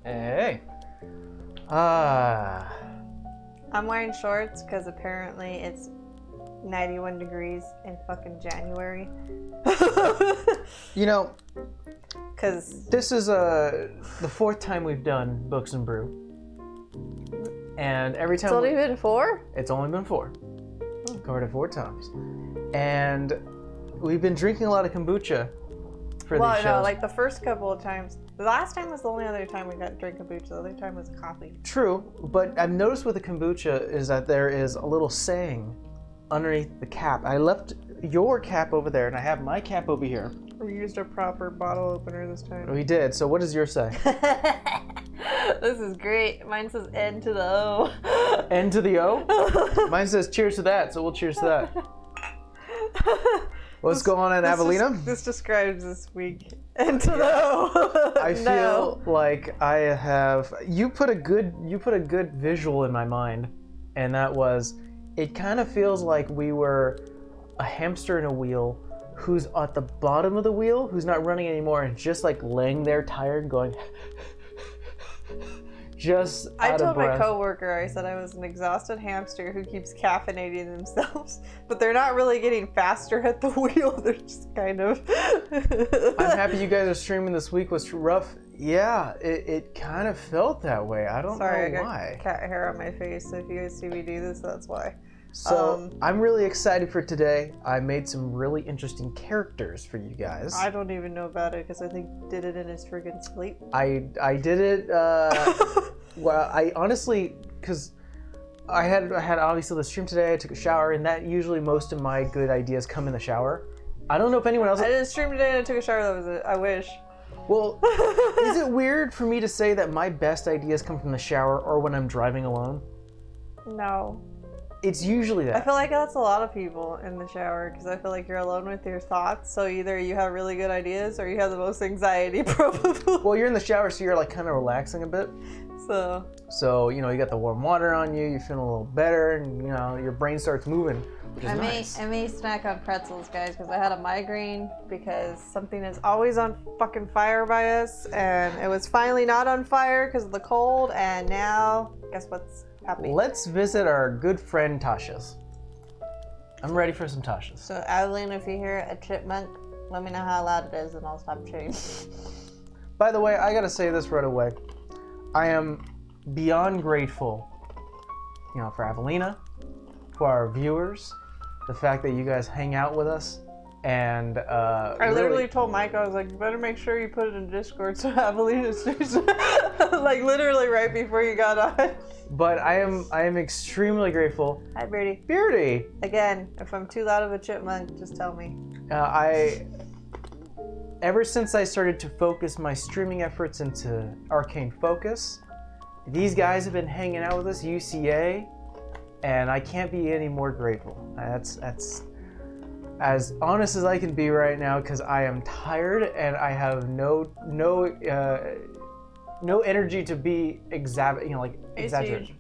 Hey. I'm wearing shorts because apparently it's 91 degrees in fucking January. You know, Because this is the fourth time we've done Books and Brew. And every time... it's only been 4? It's only been 4. Covered it 4 times. And we've been drinking a lot of kombucha for these shows. Well, no, like the first couple of times. The last time was the only other time we got to drink kombucha. The other time was coffee. True, but I've noticed with the kombucha is that there is a little saying underneath the cap. I left your cap over there, and I have my cap over here. We used a proper bottle opener this time. We did, so what does yours say? This is great. Mine says N to the O. N to the O? Mine says cheers to that, so we'll cheers to that. What's going on in Avelina? This describes this week. N to the O. I feel like I have... You put a good visual in my mind, and that was, it kind of feels like we were a hamster in a wheel who's at the bottom of the wheel, who's not running anymore, and just like laying there tired going... just I told my coworker, I said I was an exhausted hamster who keeps caffeinating themselves, but they're not really getting faster at the wheel. They're just kind of... I'm happy you guys are streaming this week. Was rough. Yeah, it kind of felt that way. I don't know why. Sorry, I got cat hair on my face, so if you guys see me do this, that's why. So, I'm really excited for today. I made some really interesting characters for you guys. I don't even know about it because I think he did it in his friggin' sleep. I did it, well, I honestly, because I had obviously the stream today, I took a shower, and that usually most of my good ideas come in the shower. I don't know if anyone else... I did a stream today and I took a shower, that was it. I wish. Well, is it weird for me to say that my best ideas come from the shower or when I'm driving alone? No. It's usually that. I feel like that's a lot of people in the shower because I feel like you're alone with your thoughts. So either you have really good ideas or you have the most anxiety, probably. Well, you're in the shower, so you're like kind of relaxing a bit. So you know, you got the warm water on you. You're feeling a little better, and you know your brain starts moving, which is nice. I may snack on pretzels, guys, because I had a migraine because something is always on fucking fire by us, and it was finally not on fire because of the cold, and now guess what's happening? Let's visit our good friend Tasha's. I'm ready for some Tasha's. So, Adeline, if you hear a chipmunk, let me know how loud it is and I'll stop chewing. By the way, I gotta say this right away. I am beyond grateful, you know, for Avelina, for our viewers, the fact that you guys hang out with us, and I literally told Mike, I was like, you better make sure you put it in Discord so Avelina sees it. Like literally right before you got on. But I am extremely grateful. Hi, Beardy. Beardy! Again, if I'm too loud of a chipmunk, just tell me. Ever since I started to focus my streaming efforts into Arcane Focus, these guys have been hanging out with us, UCA, and I can't be any more grateful. That's as honest as I can be right now because I am tired and I have no energy to be exaggerating.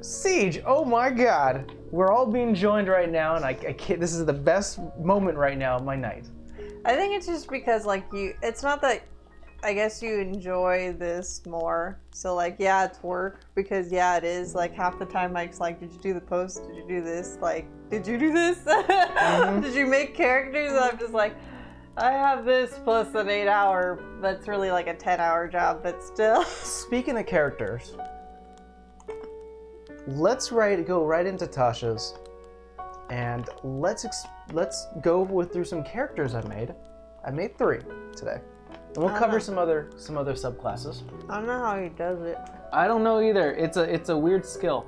Siege, oh my God, we're all being joined right now, and I can't. This is the best moment right now of my night. I think it's just because it's not that. I guess you enjoy this more. So like, yeah, it's work because yeah, it is. Like half the time, Mike's like, "Did you do the post? Did you do this? Like, did you do this? Mm-hmm. Did you make characters?" And I'm just like, I have this plus an 8-hour. That's really like a 10-hour job, but still. Speaking of characters, let's go right into Tasha's, and let's go through some characters I made. I made 3 today. And we'll cover some other subclasses. I don't know how he does it. I don't know either. It's a weird skill.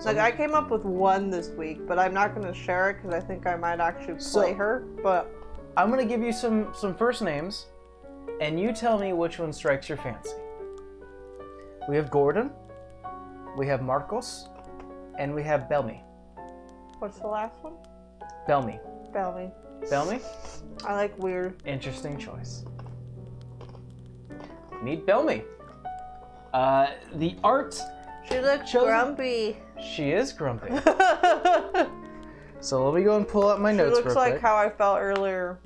Like I came up with 1 this week, but I'm not going to share it because I think I might actually play her. But I'm going to give you some first names, and you tell me which one strikes your fancy. We have Gordon, we have Marcos, and we have Belmy. What's the last one? Belmy. Belmy. Belmy? I like weird. Interesting choice. Meet Belmy. The art. She looks grumpy. She is grumpy. So let me go and pull up my notes real quick. She looks like how I felt earlier.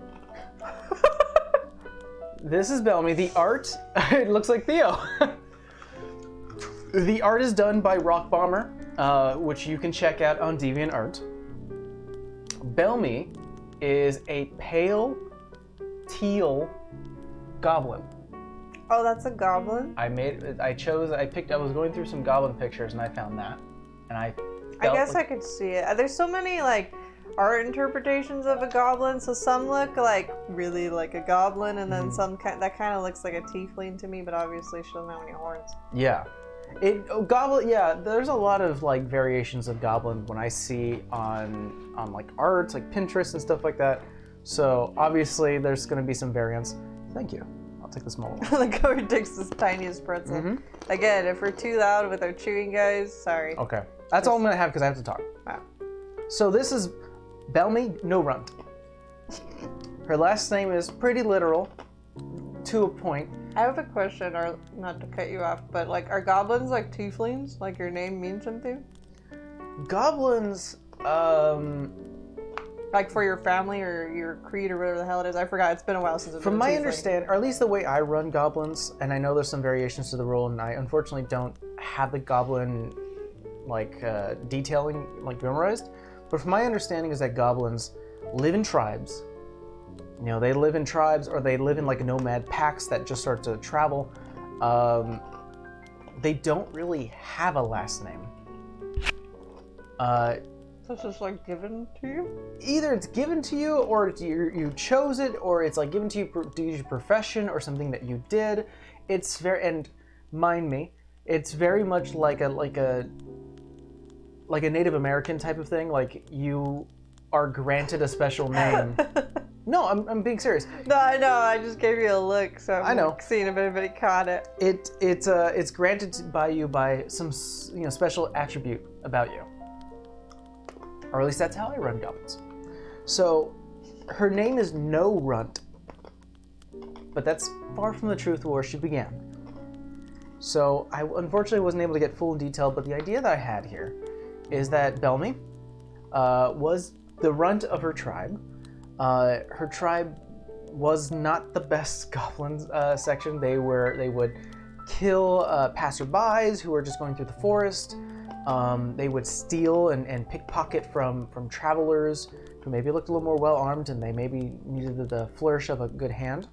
This is Bellamy. The art, it looks like Theo. The art is done by Rock Bomber, which you can check out on DeviantArt. Bellamy is a pale teal goblin. Oh, that's a goblin? I was going through some goblin pictures and I found that. And I guess I could see it. There's so many like art interpretations of a goblin. So some look like really like a goblin, and then some that kind of looks like a tiefling to me. But obviously, she doesn't have any horns. Yeah, goblin. Yeah, there's a lot of like variations of goblin when I see on like arts, like Pinterest and stuff like that. So obviously, there's going to be some variants. Thank you. I'll take the small one. Like how he takes this tiniest pretzel. Again, if we're too loud with our chewing, guys, sorry. Okay, that's all I'm going to have because I have to talk. Wow. So this is Bellamy No Runt. Her last name is pretty literal, to a point. I have a question, or not to cut you off, but like, are goblins like tieflings? Like your name means something? Goblins, like for your family or your creed or whatever the hell it is. I forgot. It's been a while since I've been from my tiefling. understanding, or at least the way I run goblins, and I know there's some variations to the rule, and I unfortunately don't have the goblin like detailing like memorized. But from my understanding is that goblins live in tribes. You know, they live in tribes, or they live in like nomad packs that just start to travel. They don't really have a last name. So it's just like given to you? Either it's given to you, or you chose it, or it's like given to you due to your profession or something that you did. It's very, and mind me, it's very much like a Native American type of thing. Like you are granted a special name. No, I'm being serious. No, I know. I just gave you a look, so I'm I know. seeing if anybody caught it. It's granted by you by some special attribute about you. Or at least that's how I run goblins. So, her name is No Runt, but that's far from the truth where she began. So, I unfortunately wasn't able to get full in detail, but the idea that I had here is that Bellamy was the runt of her tribe. Her tribe was not the best goblin section. They would kill passerbys who were just going through the forest. They would steal and pickpocket from travelers who maybe looked a little more well-armed and they maybe needed the flourish of a good hand.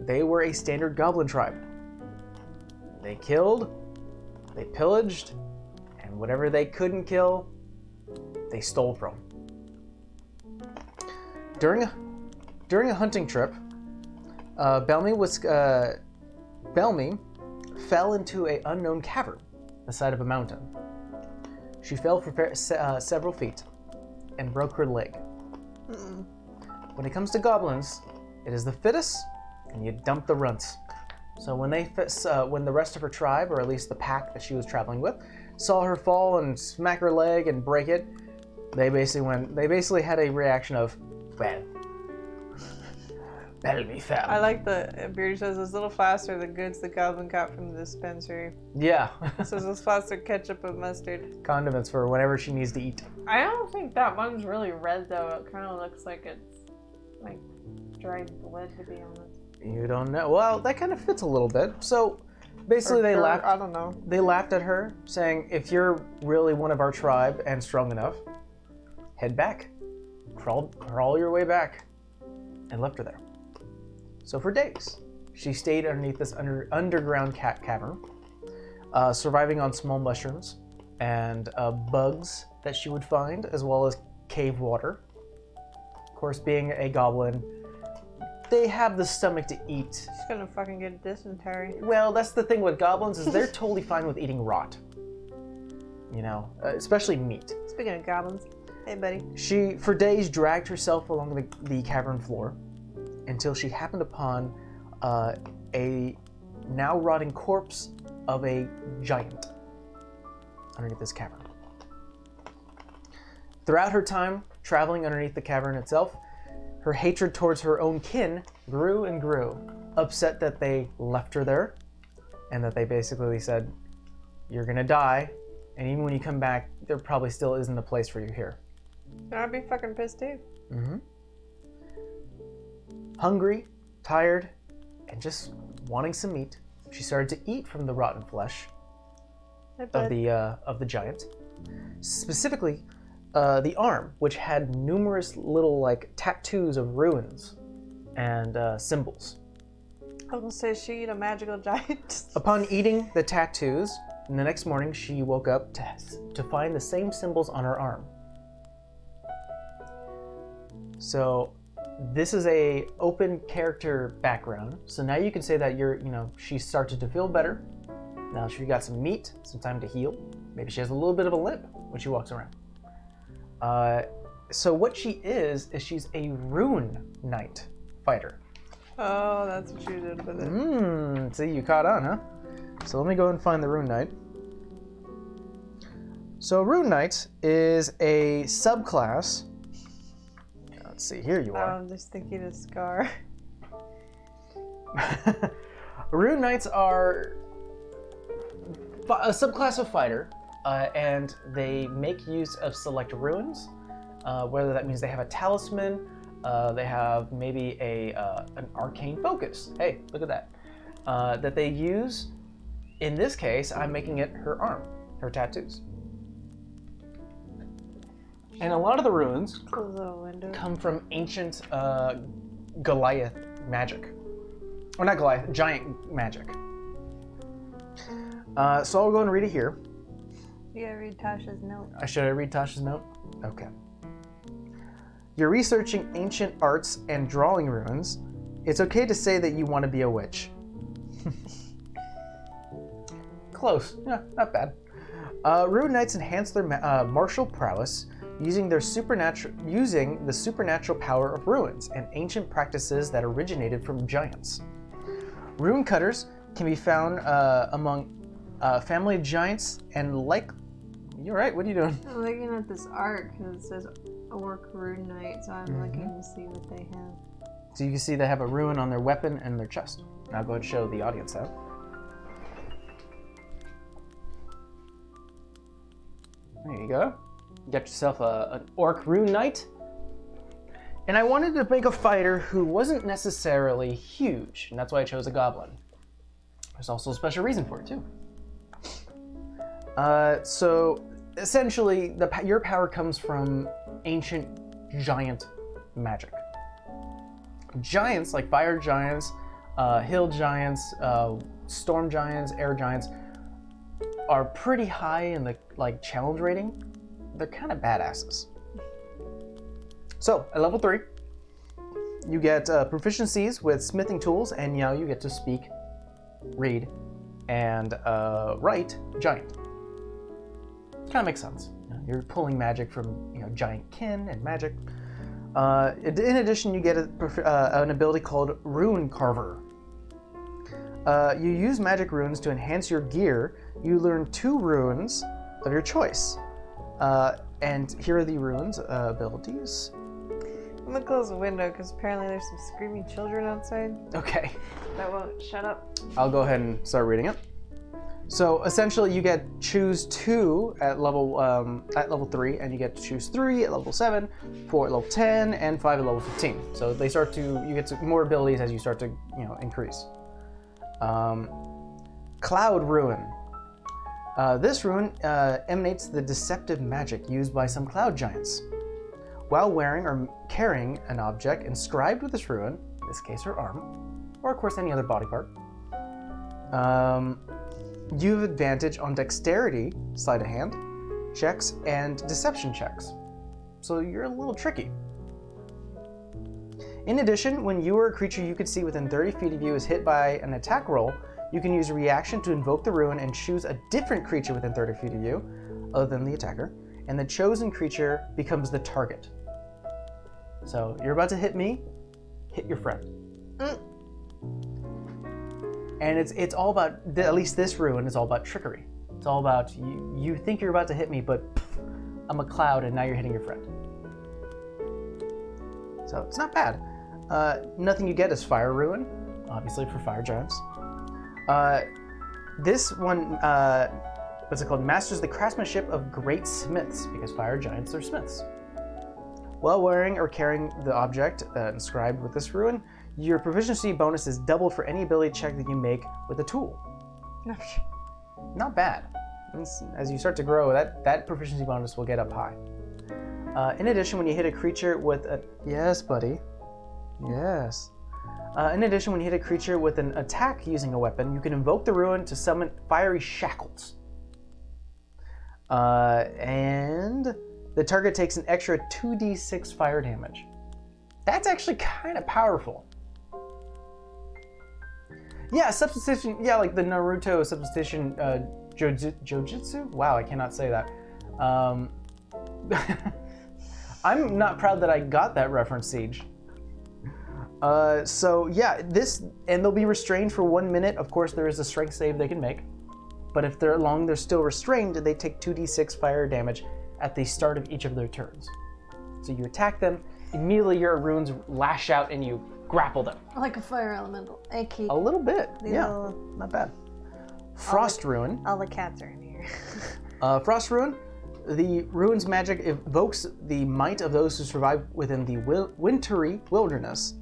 They were a standard goblin tribe. They killed, they pillaged, and whatever they couldn't kill, they stole from. During a hunting trip, Bellamy fell into an unknown cavern, the side of a mountain. She fell for several feet and broke her leg. When it comes to goblins, it is the fittest, and you dump the runts. So when the rest of her tribe, or at least the pack that she was traveling with, saw her fall and smack her leg and break it, they basically had a reaction of, well, Bellamy fell. I like the Beardy says it's a little faster the goods the goblin got from the dispensary. Yeah. So it's faster ketchup and mustard. Condiments for whenever she needs to eat. I don't think that one's really red though. It kind of looks like it's like dried blood, to be honest. You don't know. Well, that kind of fits a little bit. So basically they laughed. I don't know. They laughed at her, saying, if you're really one of our tribe and strong enough, head back. Crawl your way back. And left her there. So for days, she stayed underneath this underground cavern, surviving on small mushrooms and bugs that she would find, as well as cave water. Of course, being a goblin, they have the stomach to eat. She's gonna fucking get dysentery. Well, that's the thing with goblins, is they're totally fine with eating rot. You know, especially meat. Speaking of goblins, hey buddy. She, for days, dragged herself along the cavern floor until she happened upon a now rotting corpse of a giant underneath this cavern. Throughout her time traveling underneath the cavern itself, her hatred towards her own kin grew and grew, upset that they left her there, and that they basically said, you're gonna die, and even when you come back, there probably still isn't a place for you here. I'd be fucking pissed too. Hungry tired, and just wanting some meat, she started to eat from the rotten flesh of the giant. Specifically, the arm, which had numerous little like tattoos of runes and symbols. I was gonna say she eat a magical giant. Upon eating the tattoos, the next morning she woke up to find the same symbols on her arm. So this is a open character background. So now you can say that she started to feel better. Now she got some meat, some time to heal. Maybe she has a little bit of a limp when she walks around. So what she is she's a rune knight fighter. Oh, that's what you did with it. See, you caught on, huh? So let me go and find the Rune Knight. So Rune Knight is a subclass. Let's see, here you are. I'm just thinking of Scar. Rune Knights are a subclass of fighter, and they make use of select runes, whether that means they have a talisman, they have maybe an arcane focus. Hey, look at that. That they use. In this case, I'm making it her arm, her tattoos. And a lot of the runes come from ancient Goliath magic. Or not Goliath, giant magic. So I'll go and read it here. You gotta read Tasha's note. Should I read Tasha's note? Okay. You're researching ancient arts and drawing runes. It's okay to say that you want to be a witch. Close. Yeah, not bad. Rune Knights enhance their martial prowess using the supernatural power of runes and ancient practices that originated from giants. Rune cutters can be found among family of giants and like... You're right, what are you doing? I'm looking at this art because it says Orc Rune Knight, so I'm looking to see what they have. So you can see they have a rune on their weapon and their chest. Now I'll go ahead and show the audience that. There you go. You got yourself an Orc Rune Knight. And I wanted to make a fighter who wasn't necessarily huge, and that's why I chose a goblin. There's also a special reason for it too. So essentially, your power comes from ancient giant magic. Giants like fire giants, hill giants, storm giants, air giants are pretty high in the challenge rating. They're kind of badasses. So at level 3, you get proficiencies with smithing tools, and now you get to speak, read, and write giant. Kind of makes sense. You're pulling magic from giant kin and magic. In addition, you get an ability called Rune Carver. You use magic runes to enhance your gear. You learn 2 runes of your choice. And here are the runes abilities. I'm gonna close the window because apparently there's some screaming children outside. Okay. That won't shut up. I'll go ahead and start reading it. So essentially, you get choose 2 at level 3, and you get to choose 3 at level 7, 4 at level 10, and 5 at level 15. So you get more abilities as you start to increase. Cloud Rune. This rune emanates the deceptive magic used by some cloud giants. While wearing or carrying an object inscribed with this rune, in this case her arm, or of course any other body part, you have advantage on dexterity, sleight of hand, checks, and deception checks. So you're a little tricky. In addition, when you or a creature you could see within 30 feet of you is hit by an attack roll, you can use a reaction to invoke the rune and choose a different creature within 30 feet of you, other than the attacker, and the chosen creature becomes the target. So you're about to hit me, hit your friend. And it's all about, at least this rune is all about trickery. It's all about, you think you're about to hit me, but I'm a cloud and now you're hitting your friend. So it's not bad. Nothing you get is Fire Rune, obviously for fire giants. This one, what's it called? Masters the craftsmanship of great smiths, because fire giants are smiths. While wearing or carrying the object inscribed with this rune, Your proficiency bonus is doubled for any ability check that you make with a tool. Not bad. As you start to grow, that proficiency bonus will get up high. In addition, when you hit a creature with a... Yes, buddy. Yes. In addition, when you hit a creature with an attack using a weapon, you can invoke the ruin to summon fiery shackles. And the target takes an extra 2d6 fire damage. That's actually kind of powerful. Yeah, substitution. Yeah, like the Naruto substitution Jojutsu? Wow, I cannot say that. I'm not proud that I got that reference, Siege. So yeah, and they'll be restrained for 1 minute. Of course, there is a strength save they can make. But if they're still restrained, they take 2d6 fire damage at the start of each of their turns. So you attack them, immediately your runes lash out and you grapple them. Like a fire elemental. A little bit, yeah, not bad. Frost Ruin. All the cats are in here. Frost Ruin. The ruin's magic evokes the might of those who survive within the wintry wilderness.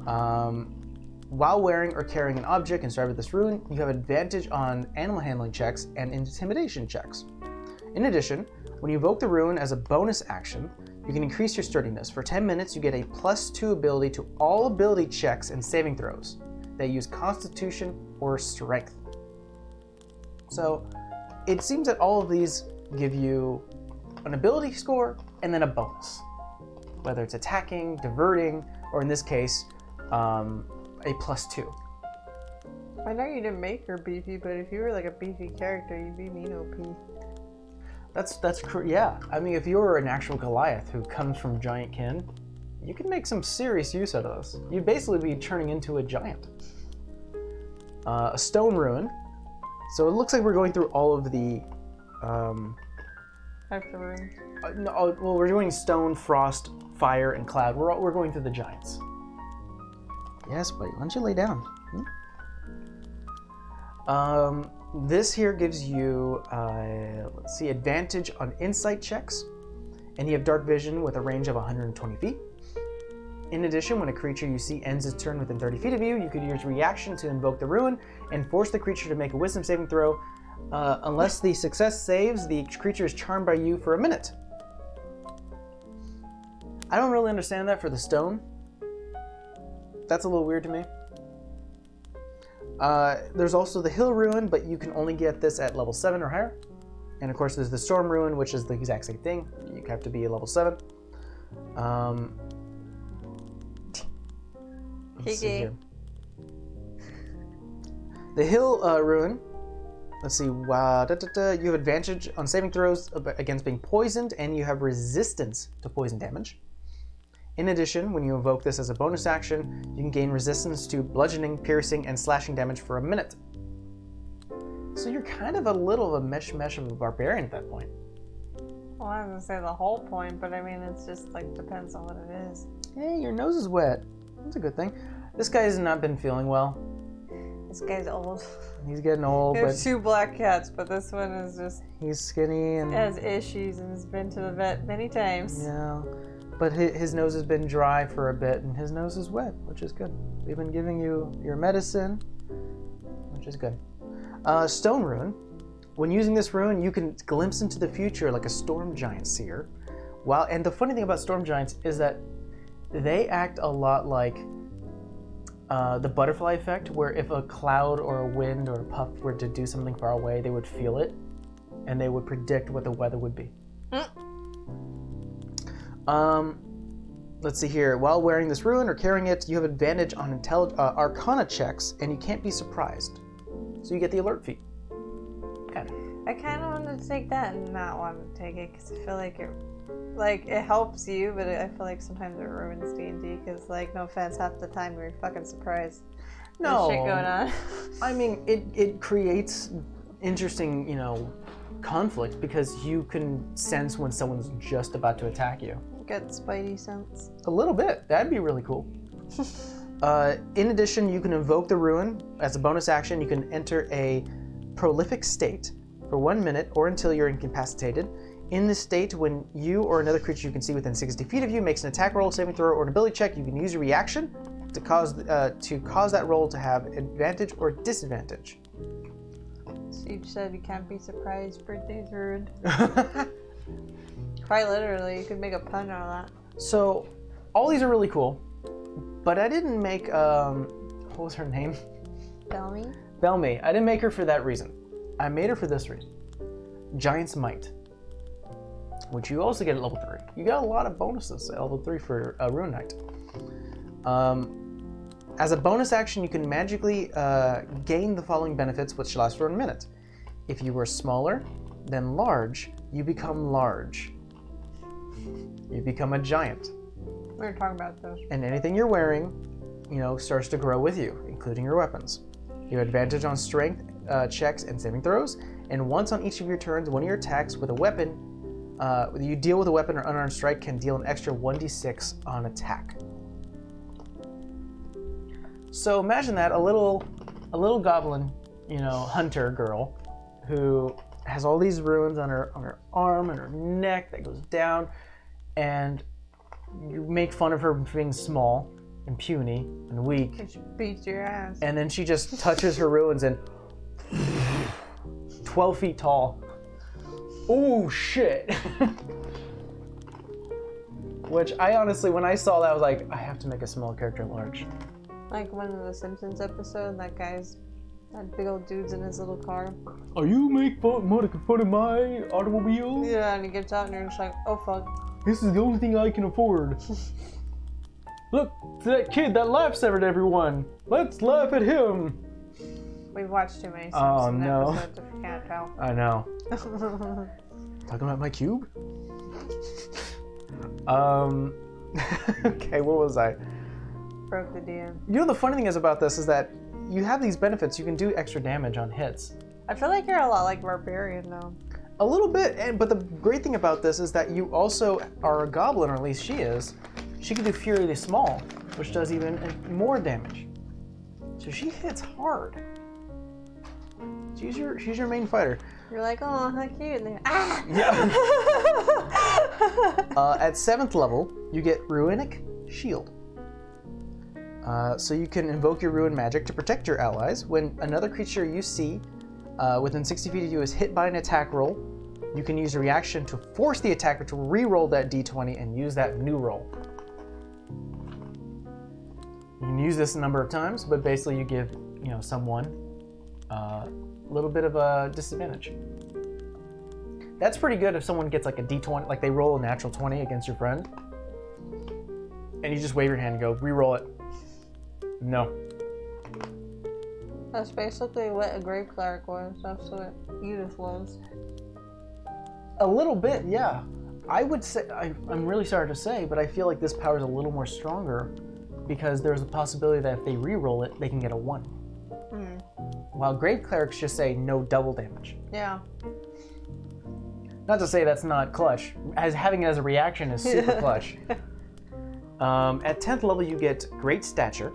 While wearing or carrying an object inside of this ruin, you have advantage on animal handling checks and intimidation checks. In addition, when you evoke the ruin as a bonus action, you can increase your sturdiness. For 10 minutes, you get a +2 ability to all ability checks and saving throws that use Constitution or Strength. So it seems that all of these give you an ability score and then a bonus, whether it's attacking, diverting, or in this case, a +2. I know you didn't make her beefy, but if you were like a beefy character, you'd be mean OP. Yeah. I mean, if you're an actual Goliath who comes from giant kin, you can make some serious use out of this. You'd basically be turning into a giant. A Stone Ruin. So it looks like we're going through all of the... Types of runes. No, well, we're doing Stone, Frost, Fire, and Cloud. We're going through the giants. Yes, buddy. Why don't you lay down? This here gives you, let's see, advantage on insight checks, and you have dark vision with a range of 120 feet. In addition, when a creature you see ends its turn within 30 feet of you, you could use reaction to invoke the ruin and force the creature to make a wisdom saving throw. Unless the success saves, the creature is charmed by you for a minute. I don't really understand that for the stone. That's a little weird to me. There's also the Hill Ruin, but you can only get this at level 7 or higher. And of course there's the Storm Ruin, which is the exact same thing. You have to be a level 7. Let's see here. The Hill Ruin. Let's see. You have advantage on saving throws against being poisoned, and you have resistance to poison damage. In addition, when you invoke this as a bonus action, you can gain resistance to bludgeoning, piercing, and slashing damage for a minute. So you're kind of a little of a mesh of a barbarian at that point. Well, I was gonna say the whole point, but I mean, it's just like depends on what it is. Hey, your nose is wet. That's a good thing. This guy has not been feeling well. This guy's old. He's getting old. There's 2 black cats, but this one is just... He's skinny and... has issues and has been to the vet many times. Yeah. But his nose has been dry for a bit, and his nose is wet, which is good. We've been giving you your medicine, which is good. Stone Ruin. When using this rune, you can glimpse into the future like a storm giant seer. And the funny thing about storm giants is that they act a lot like the butterfly effect, where if a cloud or a wind or a puff were to do something far away, they would feel it, and they would predict what the weather would be. Let's see here. While wearing this rune or carrying it, you have advantage on Arcana checks, and you can't be surprised. So you get the alert feat. I kind of wanted to take that and not want to take it because I feel like it helps you, but I feel like sometimes it ruins D&D because, like, no offense, half the time you're fucking surprised. No. There's shit going on. I mean, it creates interesting, conflict because you can sense when someone's just about to attack you. Got spidey sense. A little bit. That'd be really cool. In addition, you can invoke the ruin. As a bonus action, you can enter a prolific state for 1 minute or until you're incapacitated. In this state, when you or another creature you can see within 60 feet of you makes an attack roll, saving throw, or an ability check, you can use your reaction to cause that roll to have advantage or disadvantage. So you said you can't be surprised. Birthday's ruined. Quite literally, you could make a pun out of that. So, all these are really cool, but I didn't make, what was her name? Bellamy? Bellamy. I didn't make her for that reason. I made her for this reason. Giant's Might, which you also get at level 3. You got a lot of bonuses at level 3 for Rune Knight. As a bonus action, you can magically gain the following benefits, which last for 1 minute. If you were smaller than large, you become large. You become a giant. We were talking about those. And anything you're wearing, starts to grow with you, including your weapons. You have advantage on strength checks and saving throws, and once on each of your turns, one of your attacks with a weapon, you deal with a weapon or unarmed strike can deal an extra 1d6 on attack. So imagine that, a little goblin, hunter girl, who has all these runes on her arm and her neck that goes down, and you make fun of her being small and puny and weak. And she beats your ass. And then she just touches her ruins and 12 feet tall. Oh shit. Which I honestly, when I saw that, I was like, I have to make a small character large. Like one of the Simpsons episode, that big old dude's in his little car. Are you making fun of my automobile? Yeah, and he gets out and you're just like, oh fuck. This is the only thing I can afford. Look, it's that kid that laughs at everyone. Let's laugh at him. We've watched too many Oh, Simpsons no. episodes if you can't tell. I know. Talking about my cube? Okay, where was I? Broke the DM. The funny thing is about this is that you have these benefits. You can do extra damage on hits. I feel like you're a lot like Barbarian though. A little bit, but the great thing about this is that you also are a goblin, or at least she is. She can do Furiously Small, which does even more damage. So she hits hard. She's your main fighter. You're like, oh, how cute. And ah! Yeah. At 7th level, you get Runic Shield. So you can invoke your Ruin magic to protect your allies. When another creature you see within 60 feet of you is hit by an attack roll, you can use a reaction to force the attacker to re-roll that d20 and use that new roll. You can use this a number of times, but basically you give someone a little bit of a disadvantage. That's pretty good if someone gets like a d20, like they roll a natural 20 against your friend, and you just wave your hand and go, re-roll it. No. That's basically what a Grave Cleric was. That's what Edith was. A little bit, yeah. I would say, I'm really sorry to say, but I feel like this power is a little more stronger because there's a possibility that if they re-roll it, they can get a 1. While Grave Clerics just say no double damage. Yeah. Not to say that's not clutch. Having it as a reaction is super clutch. At 10th level, you get Great Stature.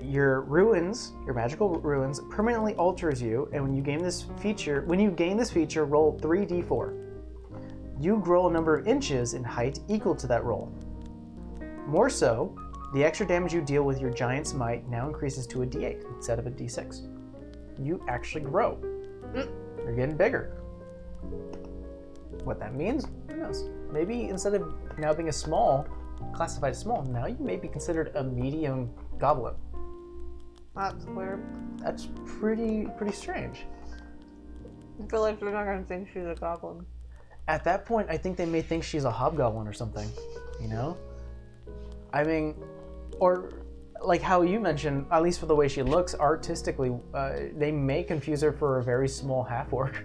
Your ruins, your magical ruins, permanently alters you, and when you gain this feature, roll 3d4. You grow a number of inches in height equal to that roll. More so, the extra damage you deal with your Giant's Might now increases to a d8 instead of a d6. You actually grow. You're getting bigger. What that means, who knows? Maybe instead of now being classified as small, now you may be considered a medium goblin. That's weird. That's pretty strange. I feel like they're not gonna think she's a goblin. At that point, I think they may think she's a hobgoblin or something, I mean, or like how you mentioned, at least for the way she looks, artistically, they may confuse her for a very small half-orc.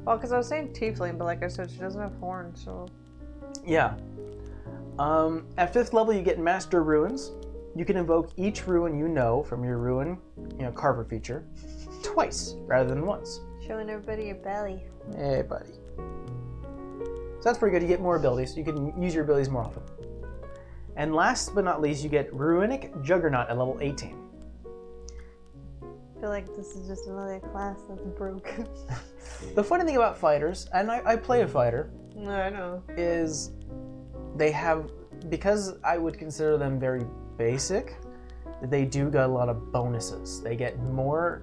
Well, because I was saying tiefling, but like I said, she doesn't have horns, so... Yeah. At 5th level, you get Master Ruins. You can invoke each ruin you know from your ruin, carver feature, twice rather than once. Showing everybody your belly. Hey, buddy. So that's pretty good. You get more abilities. You can use your abilities more often. And last but not least, you get Runic Juggernaut at level 18. I feel like this is just another class that's broke. The funny thing about fighters, and I play a fighter, No, I know. is they have because I would consider them very basic, they do got a lot of bonuses. They get more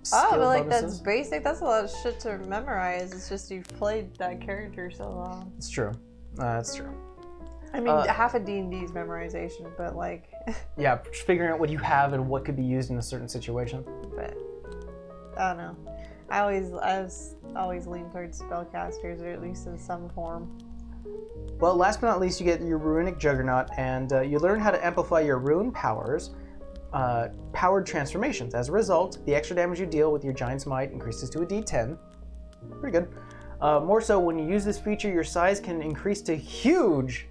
skill but like bonuses. that's basic. That's a lot of shit to memorize. It's just you've played that character so long. It's true. That's true. I mean, half of D&D is memorization, but like... yeah, figuring out what you have and what could be used in a certain situation. But, I don't know. I always lean towards spellcasters, or at least in some form. Well, last but not least, you get your Runic Juggernaut, and you learn how to amplify your rune powers, powered transformations. As a result, the extra damage you deal with your Giant's Might increases to a D10. Pretty good. More so, when you use this feature, your size can increase to huge,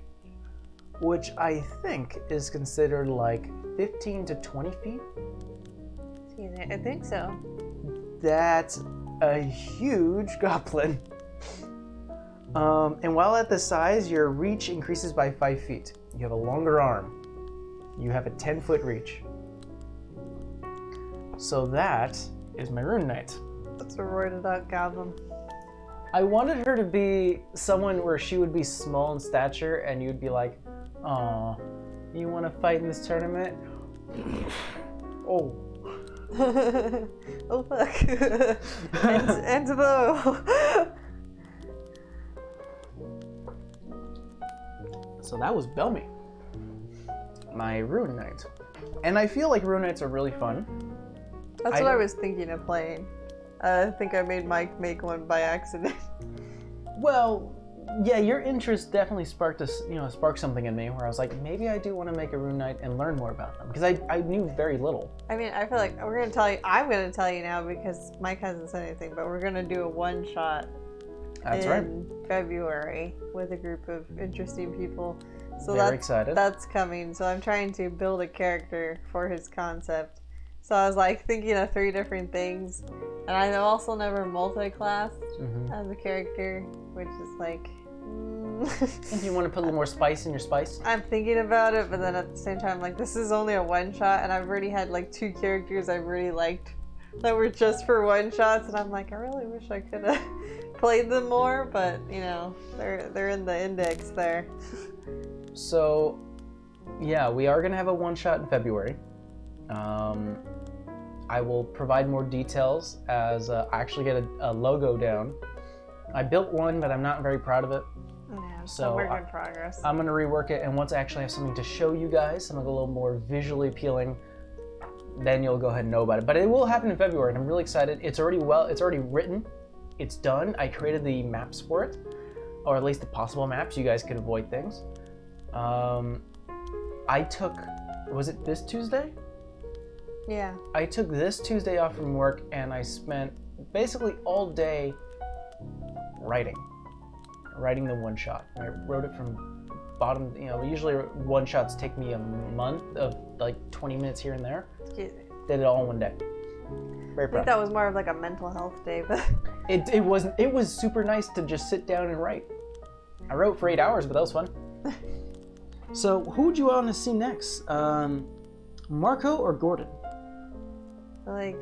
which I think is considered like 15 to 20 feet. I think so. That's a huge goblin. And while at this size, your reach increases by 5 feet. You have a longer arm. You have a 10-foot reach. So that is my Rune Knight. That's a roided out goblin. I wanted her to be someone where she would be small in stature and you'd be like, "Aw, you want to fight in this tournament?" Oh. Oh fuck. and though. So that was Belmy, my Rune Knight. And I feel like Rune Knights are really fun. That's what I was thinking of playing. I think I made Mike make one by accident. Well, yeah, your interest definitely sparked something in me where I was like, maybe I do want to make a Rune Knight and learn more about them because I knew very little. I mean, I feel like I'm gonna tell you now because Mike hasn't said anything, but we're gonna do a one-shot in February with a group of interesting people. So Very excited. That's coming. So I'm trying to build a character for his concept. So I was like thinking of 3 different things, and I also never multi-classed as a character, which is like. If you want to put a little more spice in your spice. I'm thinking about it, but then at the same time, like this is only a one-shot, and I've already had like 2 characters I really liked that were just for one-shots, and I'm like, I really wish I could have played them more, but you know, they're in the index there. So, yeah, we are gonna have a one-shot in February. I will provide more details as I actually get a logo down. I built one, but I'm not very proud of it. Yeah, So work in progress. I'm gonna rework it, and once I actually have something to show you guys, something a little more visually appealing, then you'll go ahead and know about it. But it will happen in February, and I'm really excited. It's already written, it's done. I created the maps for it, or at least the possible maps. You guys could avoid things. I took, was it this Tuesday? Yeah. I took this Tuesday off from work, and I spent basically all day writing the one shot. I wrote it from bottom, usually one shots take me a month of like 20 minutes here and there. Yeah. Did it all in one day. Very I proud. think that was more of like a mental health day, but It was super nice to just sit down and write. I wrote for 8 hours, but that was fun. So who would you want to see next? Marco or Gordon? like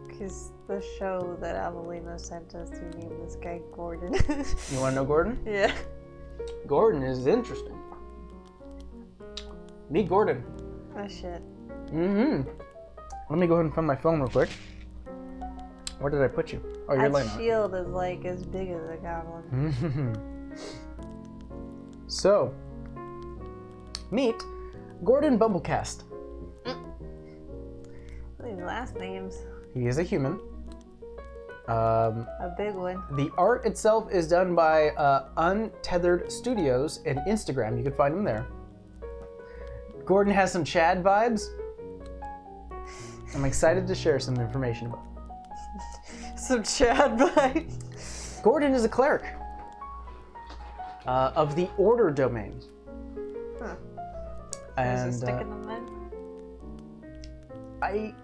because the show that Avelina sent us, you named this guy Gordon. You want to know Gordon? Yeah. Gordon is interesting. Meet Gordon. Oh shit. Let me go ahead and find my phone real quick. Where did I put you? Oh, you're That laying on it. shield is like as big as a goblin. So, meet Gordon Bumblecast. These last names. He is a human. A big one. The art itself is done by Untethered Studios and Instagram. You can find him there. Gordon has some Chad vibes. I'm excited to share some information about him. Some Chad vibes. Gordon is a cleric of the Order domain. Huh. And Is he sticking them in?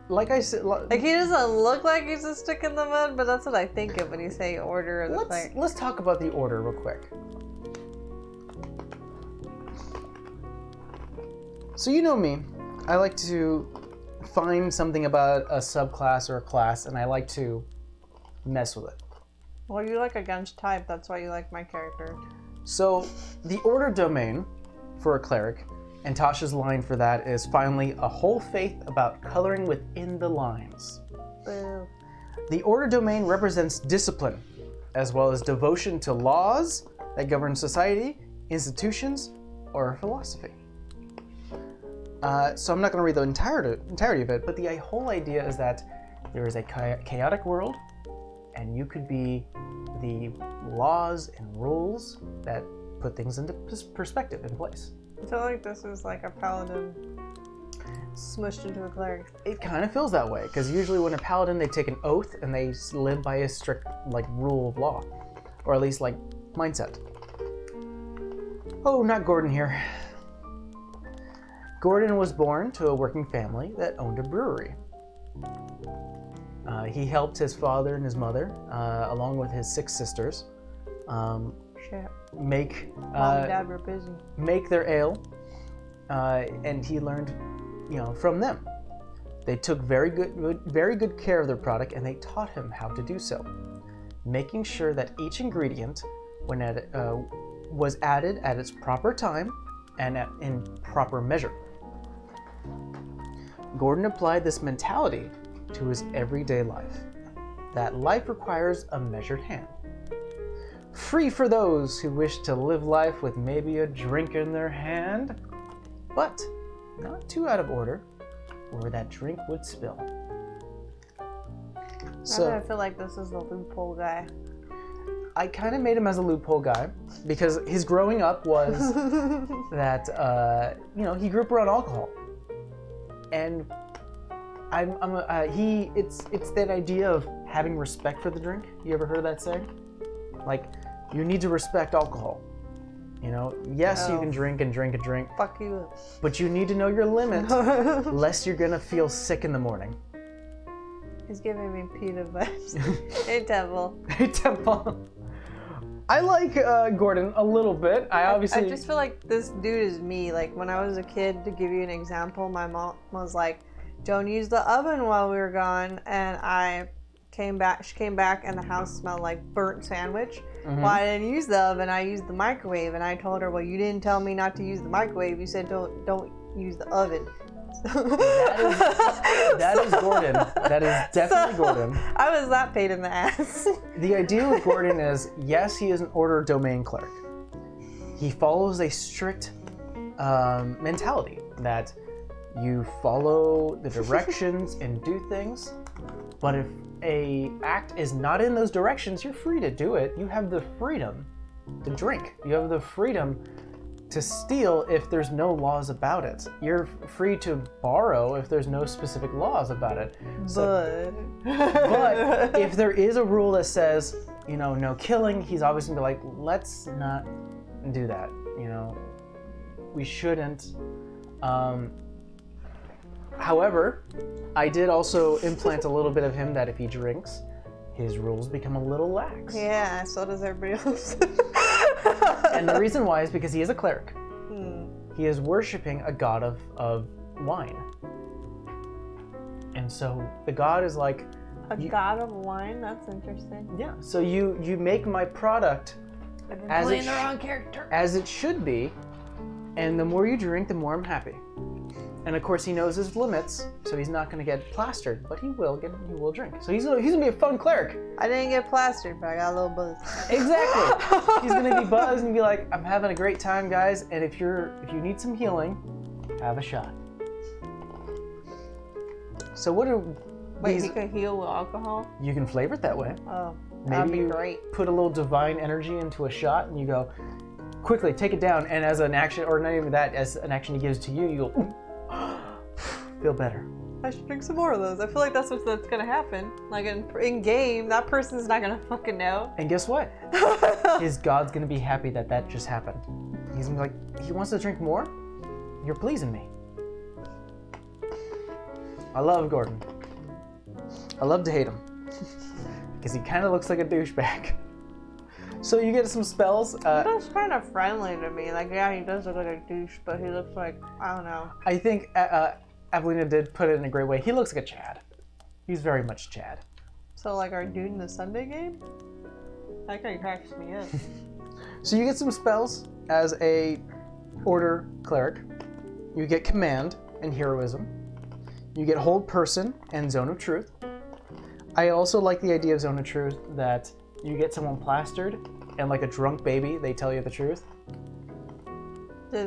like I said, Like he doesn't look like he's a stick in the mud, but that's what I think of when you say Order of the Cleric. let's talk about the Order real quick. So you know me, I like to find something about a subclass or a class, and I like to mess with it. Well, you like against type, that's why you like my character. So the Order domain for a cleric, and Tasha's line for that is finally a whole faith about coloring within the lines. Boo. The order domain represents discipline, as well as devotion to laws that govern society, institutions, or philosophy. So I'm not going to read the entirety of it, but the whole idea is that there is a chaotic world, and you could be the laws and rules that put things into perspective in place. I feel like this is like a paladin smushed into a cleric. It kind of feels that way, because usually when a paladin, they take an oath and they live by a strict like rule of law, or at least like mindset. Oh, not Gordon here. Gordon was born to a working family that owned a brewery. He helped his father and his mother, along with his 6 sisters, make Mom and Dad were busy. make their ale, and he learned, from them. They took very good care of their product, and they taught him how to do so, making sure that each ingredient, when was added at its proper time and in proper measure. Gordon applied this mentality to his everyday life, that life requires a measured hand. Free for those who wish to live life with maybe a drink in their hand, but not too out of order, or that drink would spill. So I feel like this is the loophole guy. I kind of made him as a loophole guy because his growing up was that he grew up around alcohol, and it's that idea of having respect for the drink. You ever heard of that saying? Like, you need to respect alcohol. Yes, you can drink and drink and drink. Fuck you. But you need to know your limit, lest you're gonna feel sick in the morning. He's giving me Peter vibes. Hey, Temple. Hey, Temple. I like Gordon a little bit. I just feel like this dude is me. Like, when I was a kid, to give you an example, my mom was like, don't use the oven while we were gone. And she came back and the house smelled like burnt sandwich. Mm-hmm. Well, I didn't use the oven, I used the microwave. And I told her, well, you didn't tell me not to use the microwave. You said don't use the oven. That is Gordon. That is definitely Gordon. I was that pain in the ass. The idea with Gordon is, yes, he is an order domain cleric. He follows a strict mentality that you follow the directions and do things, but if a act is not in those directions, you're free to do it. You have the freedom to drink. You have the freedom to steal if there's no laws about it. You're free to borrow if there's no specific laws about it. But if there is a rule that says, no killing, he's always gonna be like, let's not do that. We shouldn't. However, I did also implant a little bit of him that if he drinks, his rules become a little lax. Yeah, so does everybody else. And the reason why is because he is a cleric. He is worshiping a god of wine. And so the god is like... God of wine? That's interesting. Yeah, so you make my product as playing the wrong character. As it should be, and the more you drink, the more I'm happy. And of course he knows his limits, so he's not going to get plastered, but he will drink. So he's gonna be a fun cleric. I didn't get plastered, but I got a little buzz. Exactly. He's going to be buzzed and be like, I'm having a great time, guys, and if you need some healing, have a shot. So what are Wait, he can heal with alcohol? You can flavor it that way. Oh, that'd be great. Put a little divine energy into a shot and you go, quickly, take it down, and as an action, or not even that, as an action he gives to you, you go, feel better. I should drink some more of those. I feel like that's gonna happen. Like in game, that person's not gonna fucking know. And guess what? His god's gonna be happy that just happened. He's gonna be like, he wants to drink more? You're pleasing me. I love Gordon. I love to hate him. Because he kind of looks like a douchebag. So you get some spells. He looks kind of friendly to me. Like, yeah, he does look like a douche, but he looks like, I don't know. I think Evelina did put it in a great way. He looks like a Chad. He's very much Chad. So, like our dude in the Sunday game? That guy cracks me up. So you get some spells as a Order Cleric. You get Command and Heroism. You get Hold Person and Zone of Truth. I also like the idea of Zone of Truth that you get someone plastered and like a drunk baby, they tell you the truth. They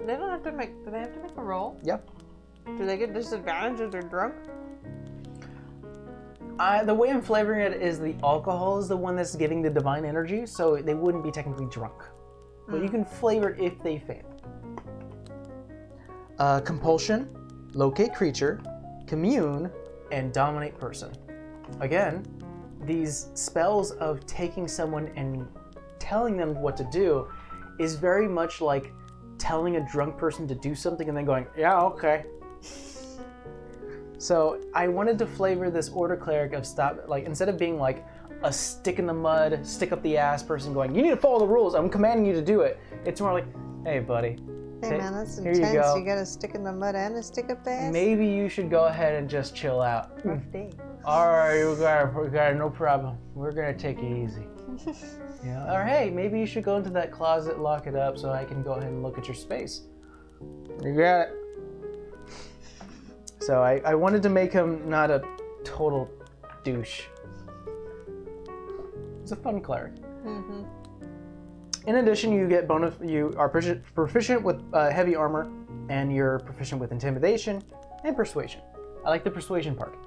don't have to make, do they have to make a roll? Yep. Do they get disadvantage if they're drunk? The way I'm flavoring it is the alcohol is the one that's giving the divine energy, so they wouldn't be technically drunk. But you can flavor it if they fail. Compulsion, Locate Creature, Commune, and Dominate Person. Again, these spells of taking someone and telling them what to do is very much like telling a drunk person to do something and then going, yeah, okay. So I wanted to flavor this Order Cleric of instead of being like a stick in the mud, stick up the ass person going, you need to follow the rules, I'm commanding you to do it. It's more like, hey buddy. Hey man, that's here intense. You go. You got a stick in the mud and a stick up the ass? Maybe you should go ahead and just chill out. Rough day. All right, we got it, no problem. We're gonna take it easy. Yeah. Or hey, maybe you should go into that closet, lock it up, so I can go ahead and look at your space. You got it. So I wanted to make him not a total douche. It's a fun cleric. Mm-hmm. In addition, you get bonus. You are proficient with heavy armor, and you're proficient with intimidation and persuasion. I like the persuasion part.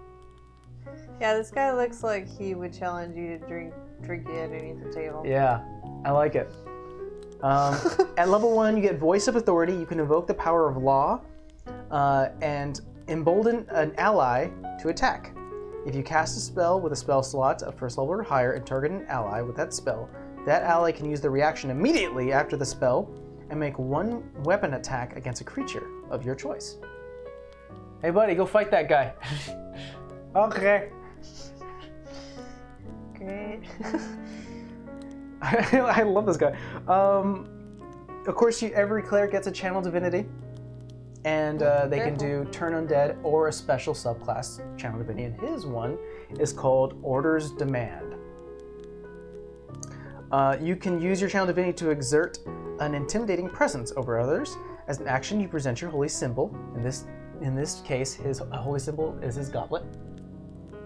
Yeah, this guy looks like he would challenge you to drink you underneath the table. Yeah, I like it. At level 1, you get Voice of Authority. You can invoke the power of law and embolden an ally to attack. If you cast a spell with a spell slot of first level or higher and target an ally with that spell, that ally can use the reaction immediately after the spell and make one weapon attack against a creature of your choice. Hey buddy, go fight that guy. Okay. Great. I love this guy. Of course, every cleric gets a channel divinity, and they can do turn undead or a special subclass channel divinity. And his one is called Order's Demand. You can use your channel divinity to exert an intimidating presence over others. As an action, you present your holy symbol. In this case, his holy symbol is his goblet.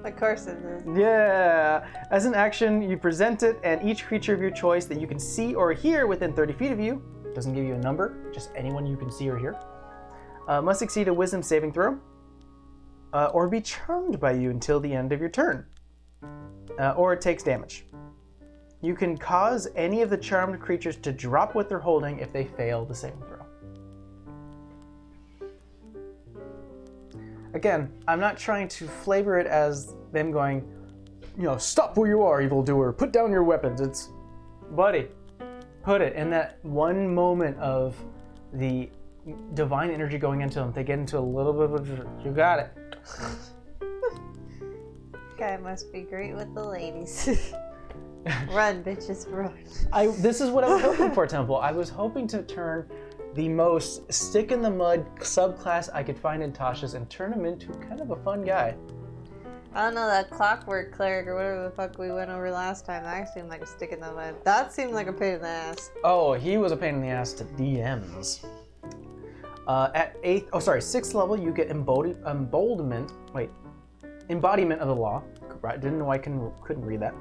Of course it is. Yeah! As an action, you present it, and each creature of your choice that you can see or hear within 30 feet of you, doesn't give you a number, just anyone you can see or hear, must succeed a wisdom saving throw, or be charmed by you until the end of your turn, or it takes damage. You can cause any of the charmed creatures to drop what they're holding if they fail the saving throw. Again, I'm not trying to flavor it as them going, stop where you are, evildoer, put down your weapons. It's, buddy, put it in that one moment of the divine energy going into them. They get into a little bit of, you got it. Guy must be great with the ladies. Run, bitches, run. This is what I was hoping for, Temple. I was hoping to turn the most stick-in-the-mud subclass I could find in Tasha's and turn him into kind of a fun guy. I don't know, that clockwork cleric or whatever the fuck we went over last time, that seemed like a stick in the mud. That seemed like a pain in the ass. Oh, he was a pain in the ass to DMs. At 6th level, you get embodiment of the law. I didn't know I couldn't read that.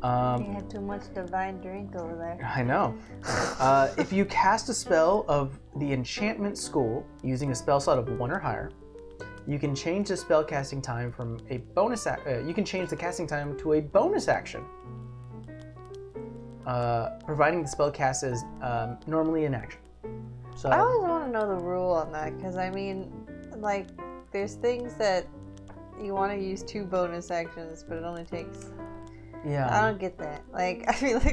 You had too much divine drink over there. I know. If you cast a spell of the enchantment school using a spell slot of 1 or higher, you can change the spell casting time from a bonus. You can change the casting time to a bonus action, providing the spell cast is normally an action. So I always want to know the rule on that because there's things that you want to use 2 bonus actions, but it only takes. Yeah. I don't get that.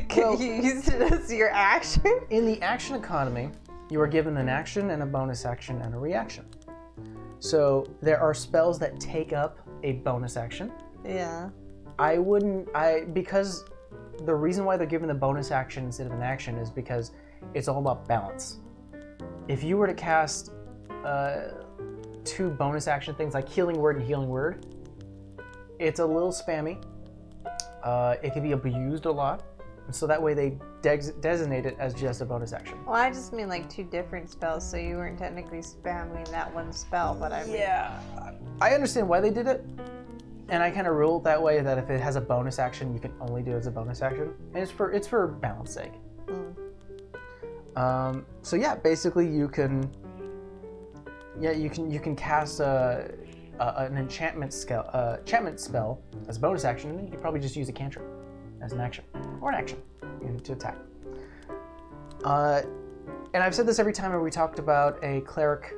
Can you use it as your action? In the action economy, you are given an action and a bonus action and a reaction. So there are spells that take up a bonus action. Yeah. Because the reason why they're given the bonus action instead of an action is because it's all about balance. If you were to cast 2 bonus action things like Healing Word and Healing Word, it's a little spammy. It can be abused a lot, and so that way designate it as just a bonus action. Well, I just mean like 2 different spells, so you weren't technically spamming that one spell, but I mean... Yeah, I understand why they did it, and I kind of ruled that way that if it has a bonus action, you can only do it as a bonus action, and it's for balance sake. So yeah, basically you can cast an enchantment spell as a bonus action, and then you could probably just use a cantrip as an action or an action to attack. And I've said this every time we talked about a cleric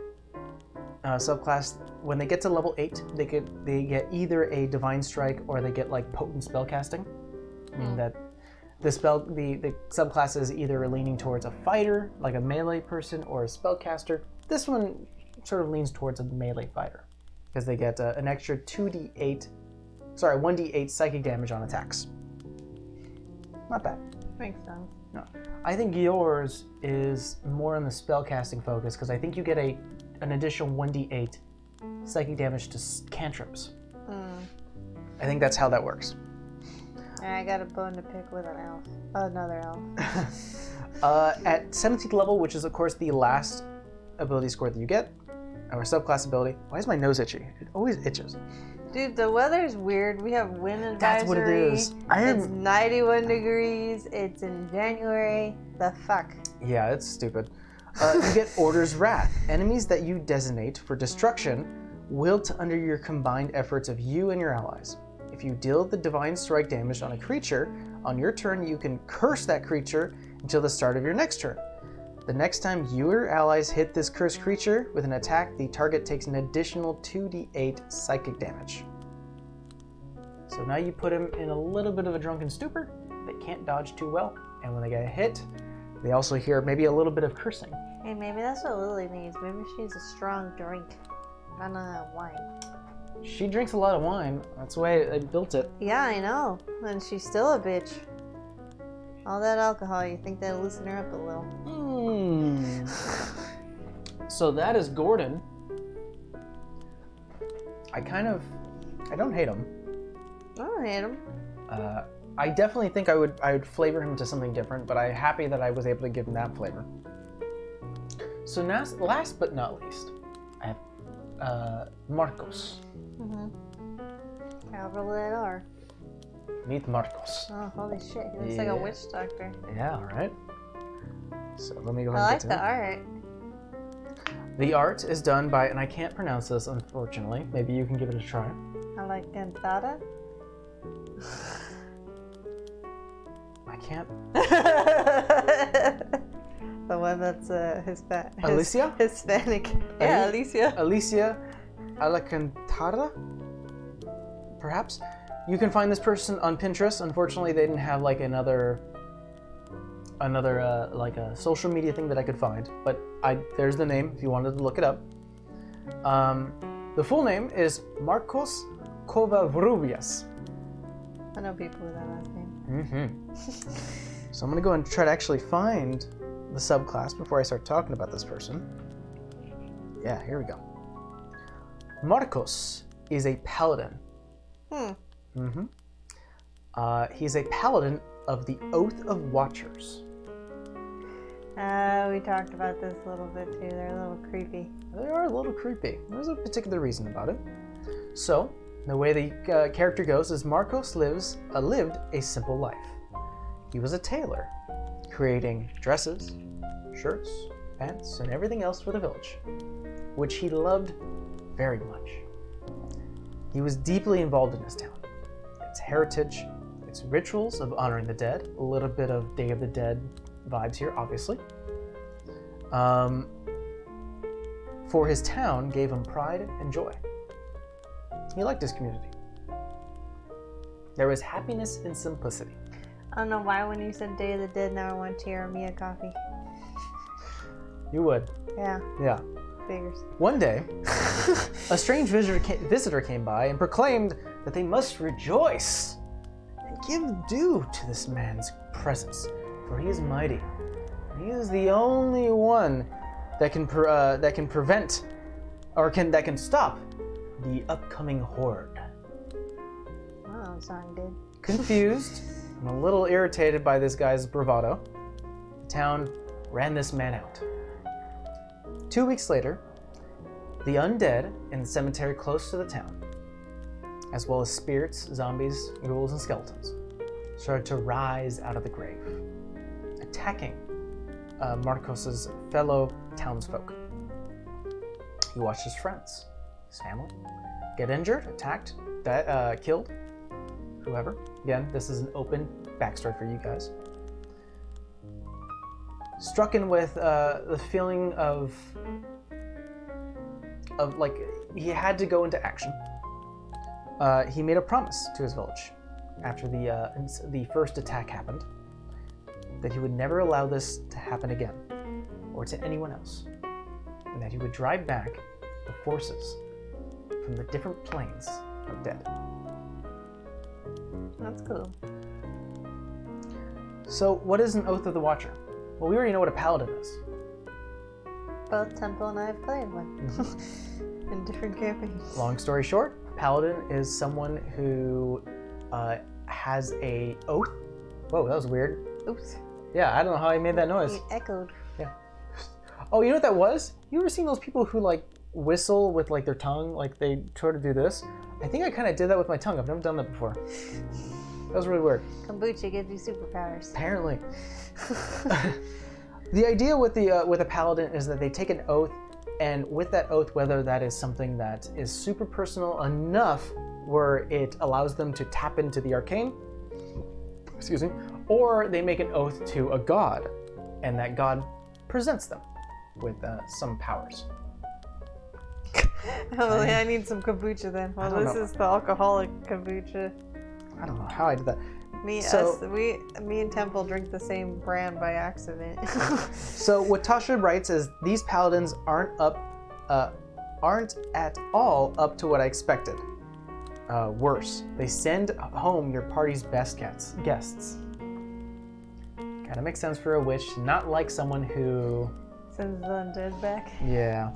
subclass. When they get to level 8, they get either a divine strike or they get like potent spell casting, meaning that the subclass is either leaning towards a fighter, like a melee person, or a spellcaster. This one sort of leans towards a melee fighter because they get an extra 1d8 psychic damage on attacks. Not bad. Makes sense. No, I think yours is more on the spellcasting focus because I think you get an additional 1d8 psychic damage to cantrips. I think that's how that works. I got a bone to pick with an elf. Another elf. At 17th level, which is of course the last ability score that you get, or subclass ability. Why is my nose itchy? It always itches. Dude, the weather's weird. We have wind advisory. That's what it is. It's 91 degrees. It's in January. The fuck? Yeah, it's stupid. You get Order's Wrath. Enemies that you designate for destruction wilt under your combined efforts of you and your allies. If you deal the divine strike damage on a creature, on your turn you can curse that creature until the start of your next turn. The next time you or allies hit this cursed creature with an attack, the target takes an additional 2d8 psychic damage. So now you put him in a little bit of a drunken stupor. They can't dodge too well, and when they get hit, they also hear maybe a little bit of cursing. Hey, maybe that's what Lily needs. Maybe she needs a strong drink, not wine. She drinks a lot of wine. That's the way I built it. Yeah, I know. And she's still a bitch. All that alcohol, you think that'll loosen her up a little. So that is Gordon. I don't hate him. I don't hate him. I definitely think I would flavor him to something different, but I'm happy that I was able to give him that flavor. So now, last but not least, I have Marcos. However that are. Meet Marcos. Oh, holy shit. He looks like a witch doctor. Yeah, all right. So let me go I ahead and like get to the it. art. The art is done by, and I can't pronounce this, unfortunately. Maybe you can give it a try. I like Cantada. I can't. The one that's Alicia? Hispanic. Yeah, Alicia. Alicia Alcantara? Perhaps? You can find this person on Pinterest. Unfortunately, they didn't have like another like a social media thing that I could find. But there's the name if you wanted to look it up. The full name is Marcos Covarrubias. I know people with that last name. So I'm gonna go and try to actually find the subclass before I start talking about this person. Yeah, here we go. Marcos is a paladin. He's a paladin of the Oath of Watchers. We talked about this a little bit too. They're a little creepy. They are a little creepy. There's a particular reason about it. So, the way the character goes is Marcos lived a simple life. He was a tailor, creating dresses, shirts, pants, and everything else for the village, which he loved very much. He was deeply involved in his town, its heritage, its rituals of honoring the dead, a little bit of Day of the Dead vibes here, obviously. For his town gave him pride and joy. He liked his community. There was happiness in simplicity. I don't know why when you said Day of the Dead, now I want Tierra Mia coffee. You would. Yeah. Yeah. Figures. One day, a strange visitor came by and proclaimed that they must rejoice and give due to this man's presence, for he is mighty. He is the only one that can prevent, or that can stop the upcoming horde. Wow, that sounds good. Confused, And a little irritated by this guy's bravado, the town ran this man out. 2 weeks later, the undead in the cemetery close to the town, as well as spirits, zombies, ghouls, and skeletons, started to rise out of the grave, attacking Marcos's fellow townsfolk. He watched his friends, his family, get injured, attacked, killed, whoever. Again, this is an open backstory for you guys. Struck in with the feeling of like he had to go into action. He made a promise to his village after the first attack happened that he would never allow this to happen again or to anyone else, and that he would drive back the forces from the different planes of dead. That's cool. So, what is an Oath of the Watcher? Well, we already know what a paladin is. Both Temple and I have played one in different campaigns. Long story short, paladin is someone who has a oath. Whoa, that was weird. Oops. Yeah, I don't know how I made that noise. It echoed. Yeah. Oh, you know what that was? You ever seen those people who like whistle with like their tongue, like they try to do this? I think I kind of did that with my tongue. I've never done that before. That was really weird. Kombucha gives you superpowers. Apparently. The idea with a paladin is that they take an oath, and with that oath, whether that is something that is super personal enough where it allows them to tap into the arcane, excuse me, or they make an oath to a god, and that god presents them with some powers. Oh, yeah, I need some kombucha then. Well, this is the alcoholic kombucha. I don't know how I did that. Me and Temple drink the same brand by accident. So what Tasha writes is these paladins aren't at all up to what I expected. Worse, they send home your party's best guests. Kind of makes sense for a witch, not like someone who sends the undead back. Yeah.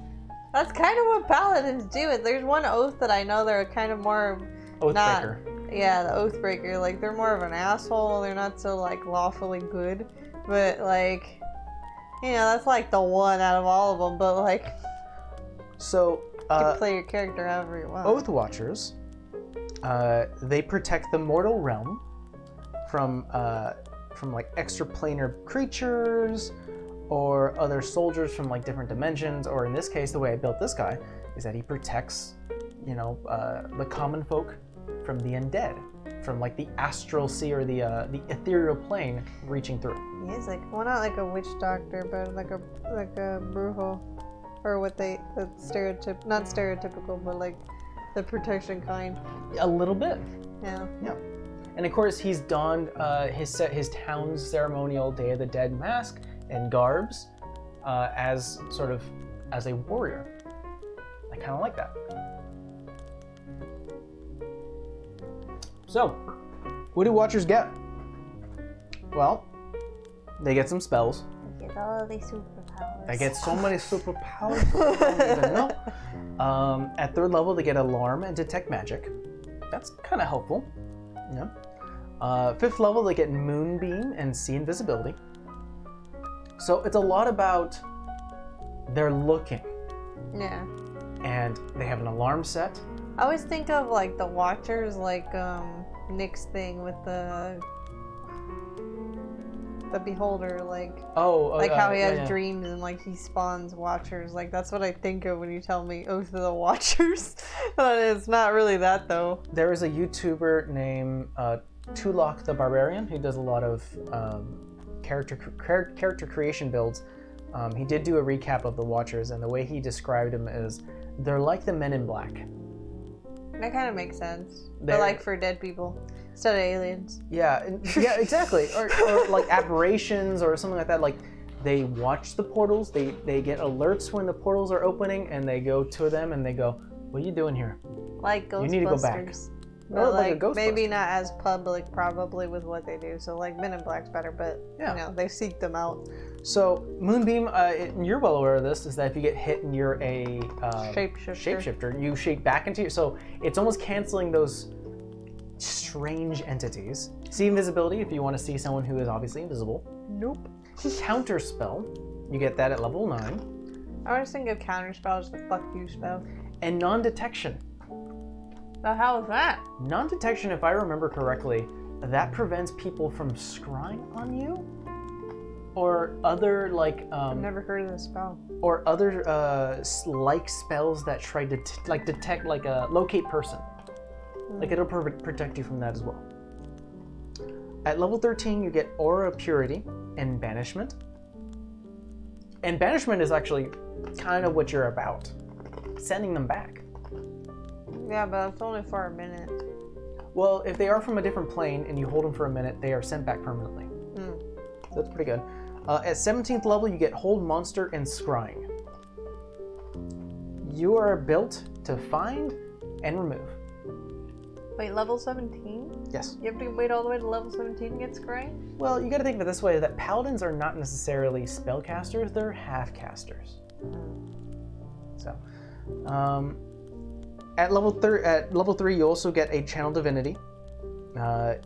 That's kind of what paladins do. There's one oath that I know they're kind of more Oathbreaker. Yeah, the Oathbreaker. Like, they're more of an asshole. They're not so, like, lawfully good. But, like, you know, that's, like, the one out of all of them. But, like, so, you can play your character however you want. Oath Watchers, they protect the mortal realm from like, extraplanar creatures or other soldiers from, like, different dimensions. Or, in this case, the way I built this guy is that he protects, you know, the common folk from the undead, from like the astral sea or the ethereal plane reaching through. He's like, well, not like a witch doctor, but like a brujo, or what they not stereotypical, but like the protection kind. A little bit. Yeah. Yeah. And of course, he's donned his town's ceremonial Day of the Dead mask and garbs as a warrior. I kind of like that. So, what do Watchers get? Well, they get some spells. They get all these superpowers. They get so many superpowers, I don't even know. At 3rd level, they get Alarm and Detect Magic. That's kind of helpful. Yeah. 5th level, they get Moonbeam and See Invisibility. So it's a lot about they're looking. Yeah. And they have an alarm set. I always think of like the Watchers, like Nick's thing with the Beholder, like how he has dreams and like he spawns Watchers. Like that's what I think of when you tell me Oath of the Watchers. It's not really that though. There is a YouTuber named Tulok the Barbarian who does a lot of character creation builds. He did do a recap of the Watchers, and the way he described them is they're like the Men in Black. That kind of makes sense. But like for dead people instead of aliens. Yeah, exactly. or like aberrations or something like that. Like they watch the portals. They get alerts when the portals are opening, and they go to them and they go, "What are you doing here? Like Ghostbusters." You need to go back. But like a Ghostbuster. maybe not as public, probably with what they do. So like Men in Black's better, but yeah. You know they seek them out. So Moonbeam, and you're well aware of this, is that if you get hit and you're a shapeshifter, you shape back into you. So it's almost canceling those strange entities. See invisibility if you want to see someone who is obviously invisible. Nope. Counter spell, you get that at level 9. I always think of counter spells, the fuck you spell. And non-detection. The hell is that? Non-detection, if I remember correctly, that prevents people from scrying on you, or other like I've never heard of this spell. or other like spells that try to detect like a locate person. Like it'll protect you from that as well. At level 13, you get Aura of Purity and Banishment. And Banishment is actually kind of what you're about, sending them back. Yeah, but it's only for a minute. Well, if they are from a different plane and you hold them for a minute, they are sent back permanently. So that's pretty good. At 17th level, you get Hold Monster and Scrying. You are built to find and remove. Wait, level 17? Yes. You have to wait all the way to level 17 to get scrying? Well, you got to think of it this way: that paladins are not necessarily spellcasters; they're half casters. So, at level 3, you also get a Channel Divinity.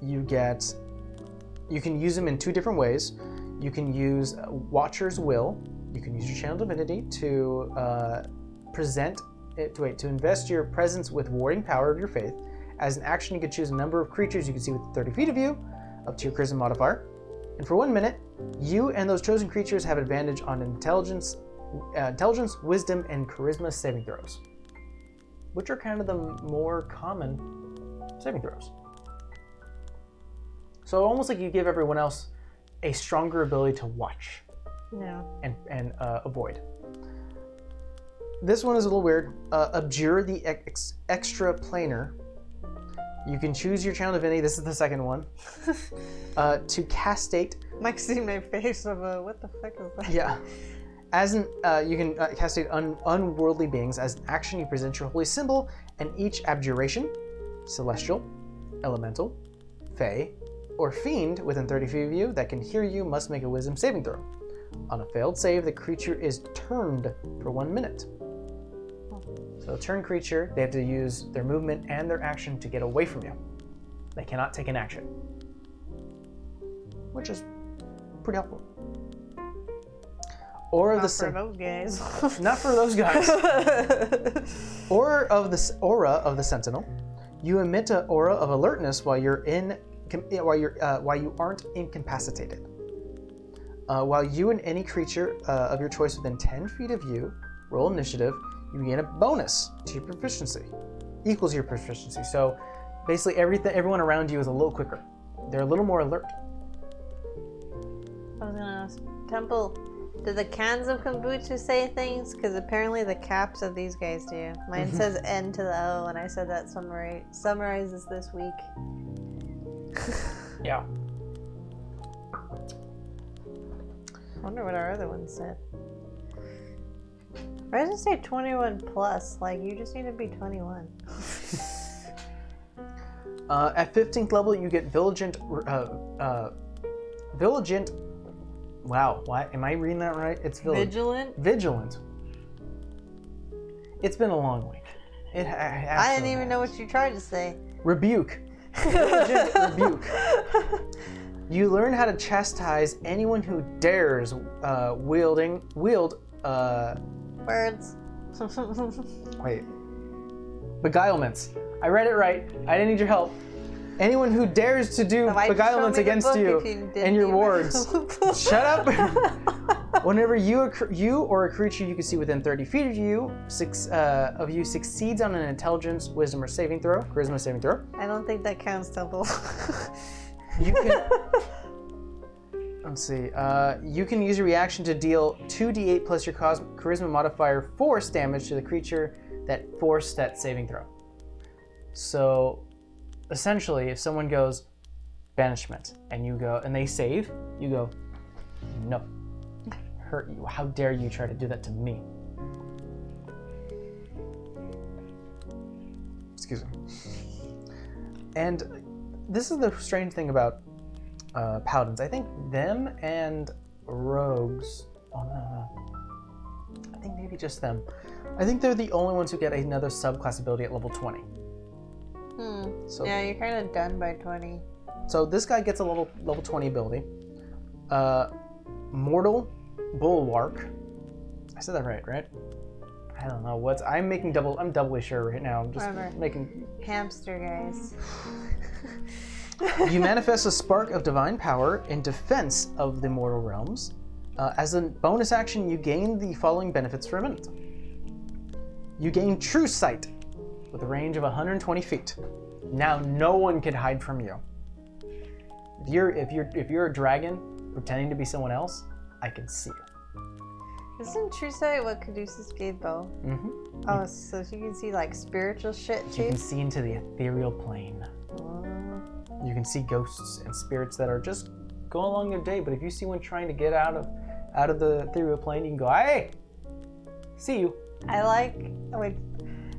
You can use them in 2 different ways. You can use Watcher's Will. You can use your Channel Divinity to to invest your presence with warding power of your faith. As an action, you can choose a number of creatures you can see within 30 feet of you, up to your charisma modifier. And for 1 minute, you and those chosen creatures have advantage on intelligence, wisdom, and charisma saving throws, which are kind of the more common saving throws. So almost like you give everyone else a stronger ability to watch and avoid. This one is a little weird. Abjure the Extraplanar. You can choose your Channel Divinity. This is the second one. To castate. Mike see my face of what the fuck is that? Yeah. As an you can castate unworldly beings. As an action, you present your holy symbol, and each abjuration, celestial, elemental, fey, or fiend within 30 feet of you that can hear you must make a wisdom saving throw. On a failed save, the creature is turned for 1 minute. So a turn creature, they have to use their movement and their action to get away from you. They cannot take an action, which is pretty helpful. Aura of the those guys. Not for those guys. Aura of the Sentinel. You emit an aura of alertness while you aren't incapacitated. While you and any creature of your choice within 10 feet of you roll initiative, you gain a bonus to your proficiency, equals your proficiency. So basically everyone around you is a little quicker. They're a little more alert. I was gonna ask, Temple, do the cans of kombucha say things? Because apparently the caps of these guys do. Mine says N to the O, and I said that summarizes this week. Yeah. I wonder what our other one said. Why does it say 21 plus? Like, you just need to be 21. At 15th level, you get Vigilant. Wow, why am I reading that right? It's Vigilant. Vigilant. It's been a long week. I didn't even know what you tried to say. Rebuke. Vigilant Rebuke. You learn how to chastise anyone who dares wield Words. Wait. Beguilements. I read it right. I didn't need your help. Anyone who dares to do beguilements against you and your wards. Shut up. Whenever you or a creature you can see within 30 feet of you succeeds on an intelligence, wisdom, or saving throw, charisma saving throw. I don't think that counts, Temple. You can. Let's see. You can use your reaction to deal 2d8 plus your charisma modifier force damage to the creature that forced that saving throw. So, essentially, if someone goes banishment and you go and they save, you go, no, hurt you. How dare you try to do that to me? Excuse me. And this is the strange thing about paladins. I think them and rogues. Oh no. I think maybe just them. I think they're the only ones who get another subclass ability at level 20. So yeah, you're kind of done by 20. So this guy gets a level 20 ability. Mortal Bulwark. I said that right? I don't know what's. I'm doubly sure right now. I'm just Whatever. making. Hamster guys. You manifest a spark of divine power in defense of the mortal realms. As a bonus action, you gain the following benefits for a minute. You gain true sight with a range of 120 feet. Now no one can hide from you. If you're a dragon pretending to be someone else, I can see you. Isn't True Sight what Caduceus gave Bo? Mm-hmm. Oh, so you can see like spiritual shit too? You can see into the ethereal plane. Oh. You can see ghosts and spirits that are just going along their day. But if you see one trying to get out of the ethereal plane, you can go, "Hey, see you." I like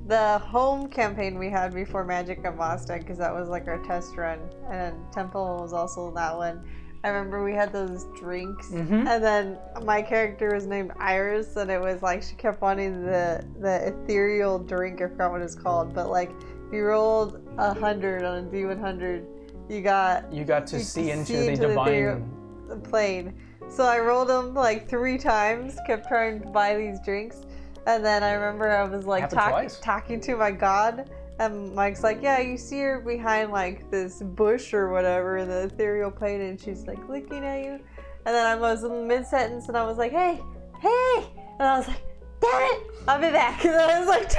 the home campaign we had before Magic of Boston, because that was like our test run, and Temple was also in that one. I remember we had those drinks, Mm-hmm. and then my character was named Iris, and it was like she kept wanting the ethereal drink. I forgot what it's called, but like if you rolled 100 on a D100, you got to see into the divine plane. So I rolled them like 3 times, kept trying to buy these drinks, and then I remember I was like talking to my god, and Mike's like, yeah, you see her behind like this bush or whatever in the ethereal plane, and she's like looking at you, and then I was in mid-sentence and I was like, hey, and I was like, damn it, I'll be back, and then I was like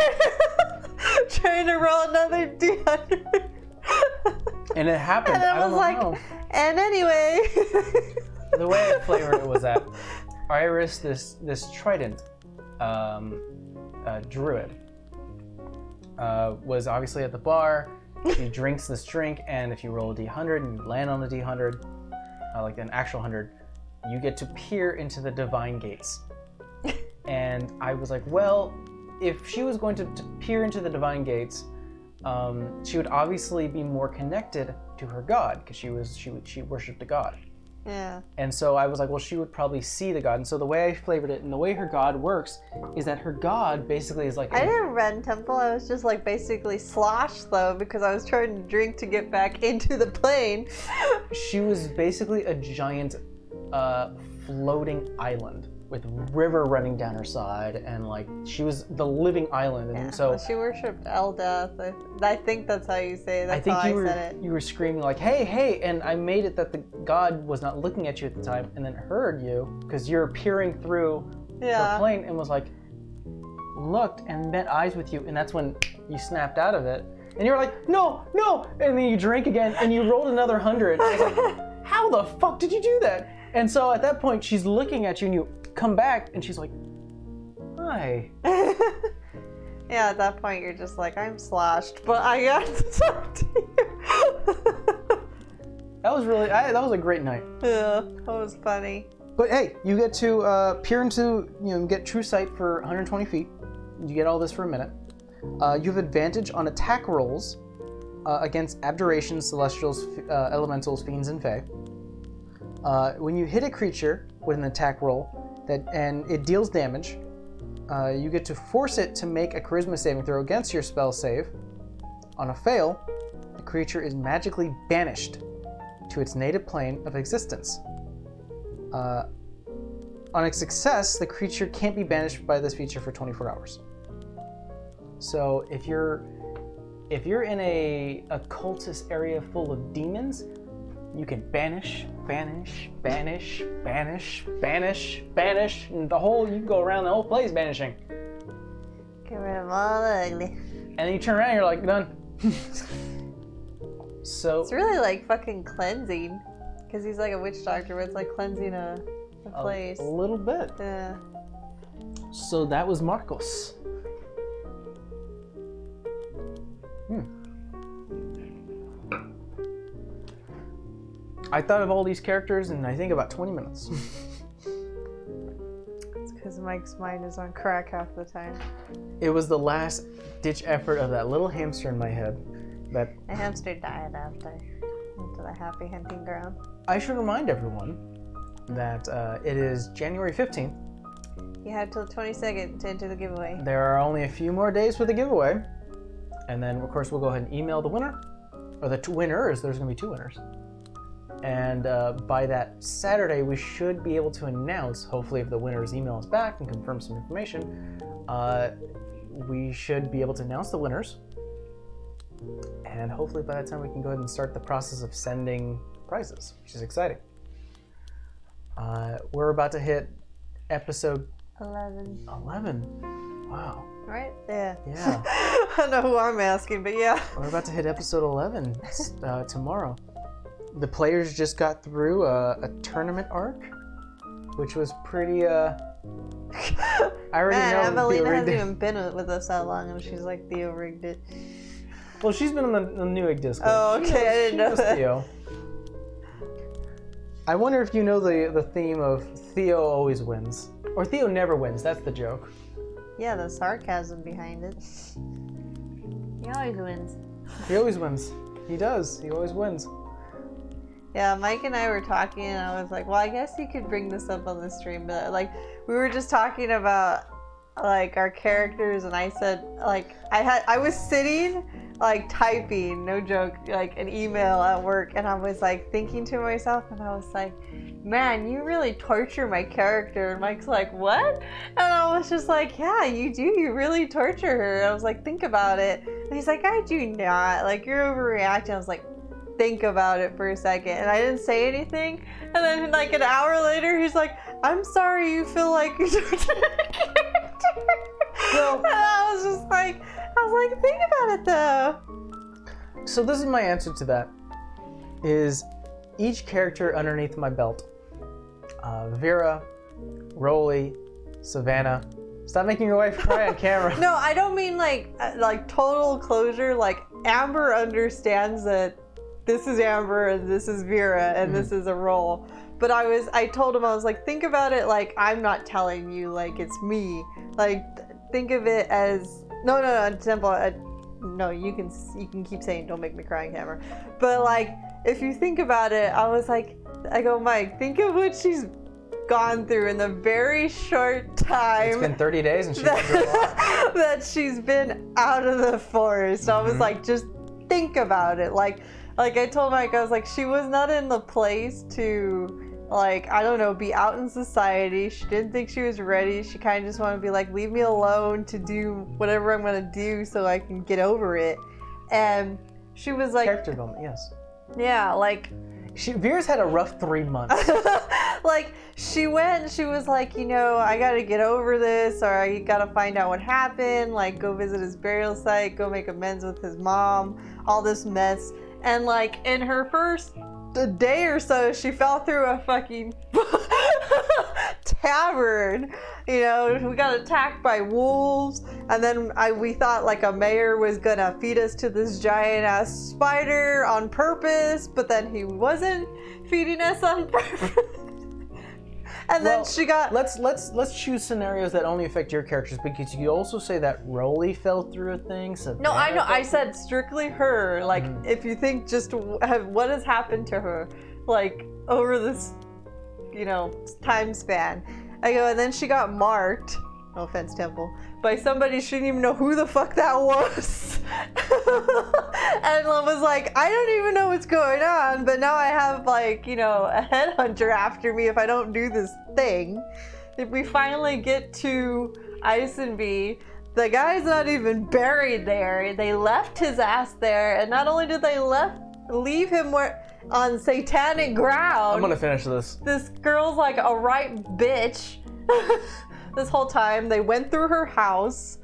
trying to roll another D100. And it happened. And I was like, and anyway. The way I flavored it was that Iris, this trident druid, was obviously at the bar. She drinks this drink, and if you roll a D100 and you land on the D100, like an actual 100, you get to peer into the divine gates. And I was like, well, if she was going to peer into the divine gates, she would obviously be more connected to her god, because she worshipped a god. Yeah. And so I was like, well, she would probably see the god. And so the way I flavored it and the way her god works is that her god basically is like... I didn't run temple. I was just like basically sloshed though, because I was trying to drink to get back into the plane. She was basically a giant floating island with river running down her side, and like she was the living island. And Yeah, so well, she worshipped Eldeath. I think that's how you say it. That's I how think I said it. you were screaming like, hey, and I made it that the god was not looking at you at the time, and then heard you because you're peering through the plane and was like, looked and met eyes with you, and that's when you snapped out of it, and you were like, no, and then you drank again, and you rolled another 100. I was like, how the fuck did you do that? And so at that point, she's looking at you, and you come back, and she's like, hi. Yeah, at that point you're just like, I'm sloshed, but I got to talk to you. That was a great night. Yeah, that was funny. But hey, you get to peer into, get true sight for 120 feet. You get all this for a minute. You have advantage on attack rolls against abjurations, celestials, elementals, fiends, and fae. When you hit a creature with an attack roll and it deals damage, you get to force it to make a charisma saving throw against your spell save. On a fail, the creature is magically banished to its native plane of existence. On a success, the creature can't be banished by this feature for 24 hours. So if you're in a cultist area full of demons, you can banish, and the whole, you can go around the whole place banishing. Get rid of all the ugly. And then you turn around and you're like, done. So it's really like fucking cleansing, because he's like a witch doctor, but it's like cleansing a place. A little bit. Yeah. So that was Marcos. I thought of all these characters in, I think, about 20 minutes. It's because Mike's mind is on crack half the time. It was the last ditch effort of that little hamster in my head. The hamster died after the happy hunting ground. I should remind everyone that it is January 15th. You have till 22nd to enter the giveaway. There are only a few more days for the giveaway. And then, of course, we'll go ahead and email the winner, or the winners. There's going to be 2 winners. And by that Saturday, we should be able to announce, hopefully if the winners email us back and confirm some information, we should be able to announce the winners. And hopefully by that time we can go ahead and start the process of sending prizes, which is exciting. We're about to hit episode 11. 11. Wow. Right? Yeah. Yeah. I don't know who I'm asking, but yeah. We're about to hit episode 11 tomorrow. The players just got through a tournament arc, which was pretty. I already know. Evelina hasn't even been with us that long, and she's like Theo rigged it. Well, she's been on the Newegg Discord. Oh, okay, I didn't know that. Theo. I wonder if you know the theme of Theo always wins, or Theo never wins. That's the joke. Yeah, the sarcasm behind it. He always wins. He always wins. He does. He always wins. Yeah, Mike and I were talking, and I was like, well, I guess you could bring this up on the stream, but like, we were just talking about like our characters, and I said, like, I was sitting like typing, no joke, like an email at work, and I was like thinking to myself, and I was like, man, you really torture my character. And Mike's like, what? And I was just like, yeah, you do, you really torture her. I was like, think about it. And he's like, I do not, like, you're overreacting. I was like, think about it for a second. And I didn't say anything, and then like an hour later he's like, I'm sorry you feel like you tortured my character. Well, and I was like, think about it though. So this is my answer to that, is each character underneath my belt, Vera, Rolly, Savannah. Stop making your wife cry on camera. No, I don't mean like total closure. Like, Amber understands that this is Amber and this is Vera and this is a role. But I told him, I was like, think about it like I'm not telling you, like it's me. Like, think of it as no, Temple. No, you can keep saying don't make me cry on camera. But like, if you think about it, I go, Mike, think of what she's gone through in the very short time. It's been 30 days and she's been through a lot. That she's been out of the forest. I was like, just think about it. Like I told Mike, I was like, she was not in the place to, like, I don't know, be out in society. She didn't think she was ready. She kind of just wanted to be like, leave me alone to do whatever I'm going to do so I can get over it. And she was like... Character development, yes. Yeah, like... Vera's had a rough 3 months. Like, she went and she was like, you know, I got to get over this, or I got to find out what happened, like, go visit his burial site, go make amends with his mom, all this mess. And like, in her first day or so, she fell through a fucking tavern. You know, we got attacked by wolves, and then we thought like a mayor was gonna feed us to this giant ass spider on purpose, but then he wasn't feeding us on purpose. And then she got... Let's choose scenarios that only affect your characters, because you also say that Rolly fell through a thing. No, I know. I said strictly her. Like, if you think just what has happened to her, like, over this, you know, time span. I go, and then she got marked, no offense, Temple, by somebody she didn't even know who the fuck that was. And I was like, I don't even know what's going on, but now I have, like, you know, a headhunter after me if I don't do this thing. If we finally get to Isenby, the guy's not even buried there. They left his ass there, and not only did they leave him on satanic ground. I'm gonna finish this. This girl's like a right bitch. This whole time they went through her house.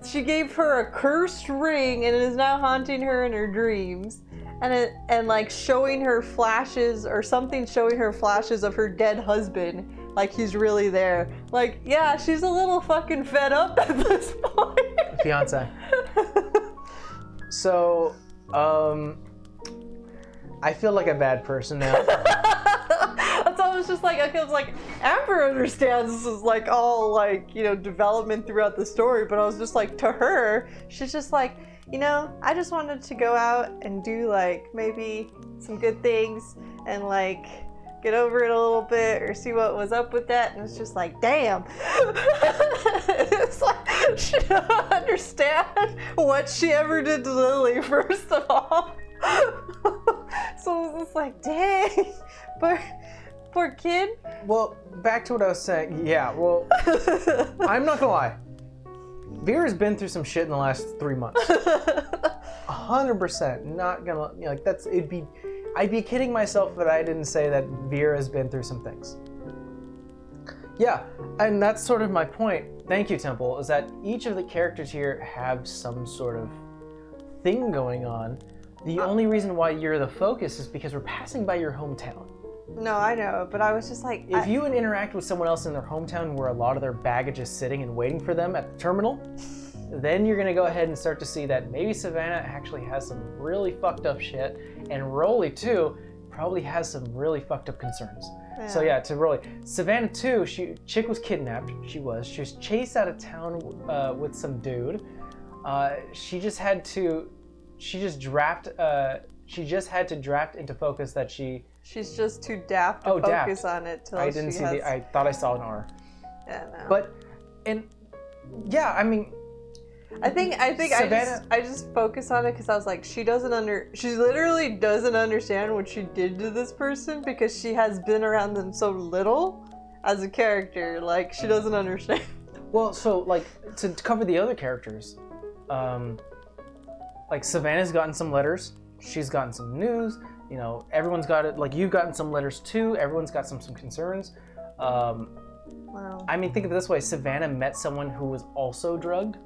She gave her a cursed ring, and it is now haunting her in her dreams. And like showing her flashes or something, showing her flashes of her dead husband, like he's really there. Like, yeah, she's a little fucking fed up at this point. Fiance. So, I feel like a bad person now. That's all. I was just like, I was like, Amber understands this is like all like, you know, development throughout the story, but I was just like, to her, she's just like, you know, I just wanted to go out and do like maybe some good things and like get over it a little bit or see what was up with that. And it's just like, damn. It's like, she don't understand understand what she ever did to Lily, first of all. So it was just like, dang, poor kid. Well, back to what I was saying. Yeah, well, I'm not gonna lie. Vera's been through some shit in the last 3 months. 100%. Not gonna, like, I'd be kidding myself if I didn't say that Vera's been through some things. Yeah, and that's sort of my point. Thank you, Temple, is that each of the characters here have some sort of thing going on. The only reason why you're the focus is because we're passing by your hometown. No, I know, but I was just like... If you interact with someone else in their hometown where a lot of their baggage is sitting and waiting for them at the terminal, then you're going to go ahead and start to see that maybe Savannah actually has some really fucked up shit, and Rolly, too, probably has some really fucked up concerns. Yeah. So yeah, to Rolly. Savannah, too, chick was kidnapped. She was chased out of town with some dude. She just had to draft into focus that she's just too daft to focus on it till I didn't see I thought I saw an R. Yeah, no. But yeah, I mean, I think Savannah, I just focus on it because I was like, she literally doesn't understand what she did to this person because she has been around them so little as a character. Like, she doesn't understand. Well, so like to cover the other characters, like Savannah's gotten some letters, she's gotten some news. You know, everyone's got it. Like, you've gotten some letters too. Everyone's got some concerns. Wow. I mean, think of it this way: Savannah met someone who was also drugged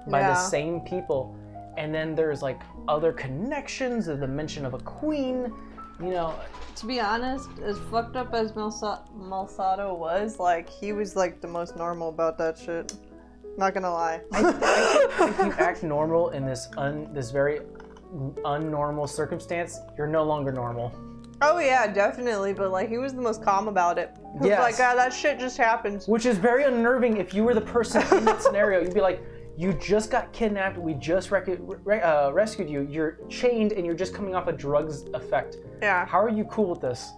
by the same people, and then there's like other connections. There's the mention of a queen. You know. To be honest, as fucked up as Malsado was, like, he was like the most normal about that shit. Not gonna lie. If you act normal in this very unnormal circumstance, you're no longer normal. Oh yeah, definitely, but like, he was the most calm about it. He was like, that shit just happens. Which is very unnerving. If you were the person in that scenario, you'd be like, you just got kidnapped, we just rescued you, you're chained, and you're just coming off a drugs effect. Yeah. How are you cool with this?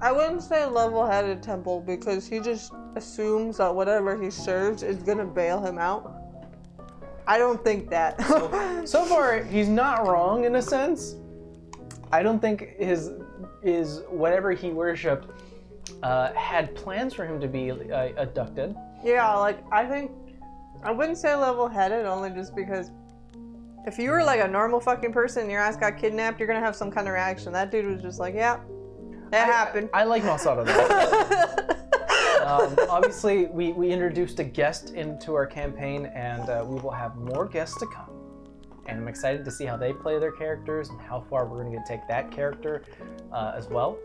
I wouldn't say level-headed, Temple, because he just assumes that whatever he serves is gonna bail him out. I don't think that. So far, he's not wrong in a sense. I don't think his whatever he worshipped had plans for him to be abducted. Yeah, like, I wouldn't say level-headed, only just because if you were like a normal fucking person and your ass got kidnapped, you're gonna have some kind of reaction. That dude was just like, yeah, that happened. I like Malsado though. Obviously, we introduced a guest into our campaign, and we will have more guests to come. And I'm excited to see how they play their characters and how far we're going to take that character as well.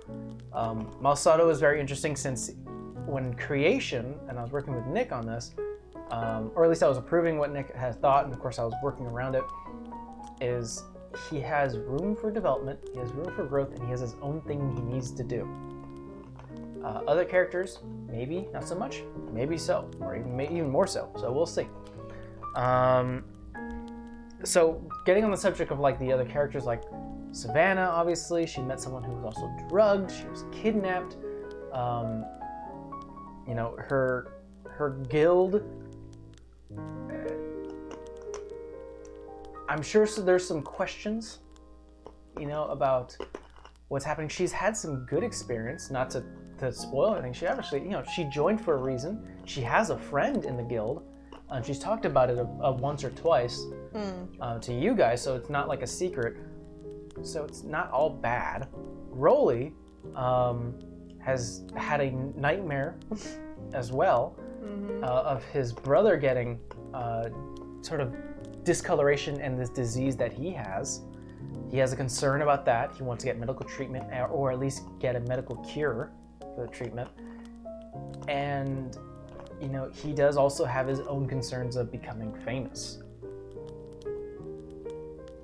Malsado is very interesting since when creation, and I was working with Nick on this, or at least I was approving what Nick had thought, and of course I was working around it, is he has room for development, he has room for growth, and he has his own thing he needs to do. Other characters, maybe not so much, maybe so, or even more so. So we'll see. So getting on the subject of like the other characters, like Savannah, obviously she met someone who was also drugged. She was kidnapped. You know, her guild. I'm sure there's some questions, you know, about what's happening. She's had some good experience, not to spoil anything. She actually, you know, she joined for a reason. She has a friend in the guild. She's talked about it once or twice to you guys, so it's not like a secret. So it's not all bad. Rolly has had a nightmare as well of his brother getting sort of discoloration and this disease that he has. He has a concern about that. He wants to get medical treatment, or at least get a medical cure for the treatment. And, you know, he does also have his own concerns of becoming famous.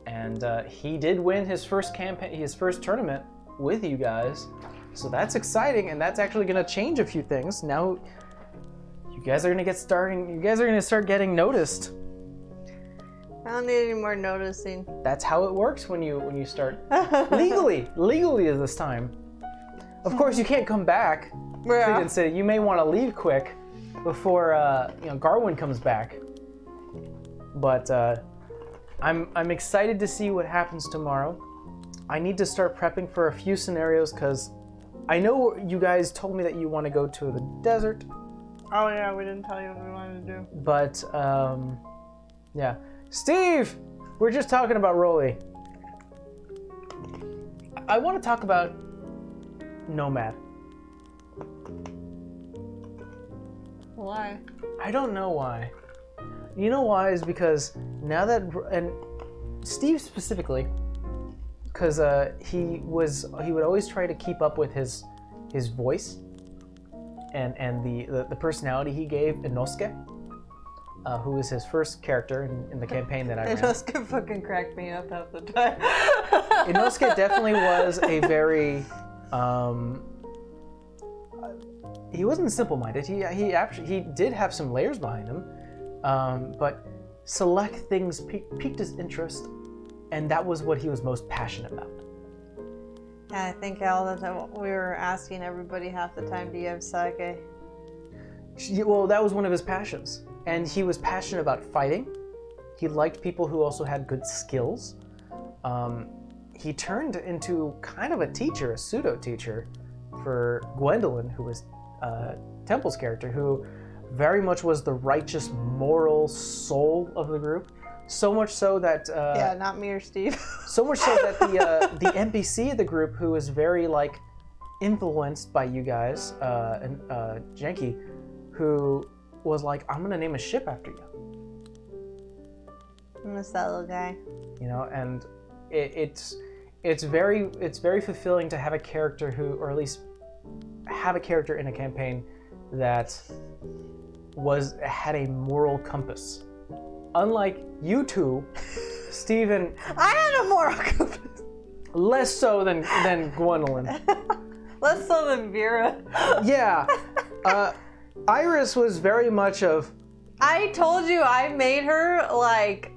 And he did win his first campaign, his first tournament with you guys. So that's exciting, and that's actually going to change a few things. Now, you guys are going to get starting. You guys are going to start getting noticed. I don't need any more noticing. That's how it works when you start legally this time. Of course, you can't come back to Cleveland City. You may want to leave quick, before Garwin comes back. But I'm excited to see what happens tomorrow. I need to start prepping for a few scenarios because I know you guys told me that you want to go to the desert. Oh yeah, we didn't tell you what we wanted to do. But yeah, Steve, we're just talking about Rolly. I want to talk about Nomad. Why? I don't know why. You know why is because now that, and Steve specifically, because he would always try to keep up with his voice and the personality he gave Inosuke, who was his first character in the campaign that I ran. Inosuke fucking cracked me up half the time. Inosuke definitely was a very he wasn't simple-minded. He did have some layers behind him, but select things piqued his interest, and that was what he was most passionate about. Yeah, I think all the time we were asking everybody half the time, do you have sake? Well, that was one of his passions, and he was passionate about fighting. He liked people who also had good skills. He turned into kind of a teacher, a pseudo-teacher, for Gwendolyn, who was Temple's character, who very much was the righteous, moral soul of the group. So much so that yeah, not me or Steve. so much so that the NPC of the group, who was very like influenced by you guys, and Janky, who was like, "I'm gonna name a ship after you." I miss that little guy. You know, and it's very fulfilling to have a character who, or at least have a character in a campaign that had a moral compass. Unlike you two, Steven... I had a moral compass. Less so than Gwendolyn. Less so than Vera. Yeah. Iris was very much of... I told you I made her like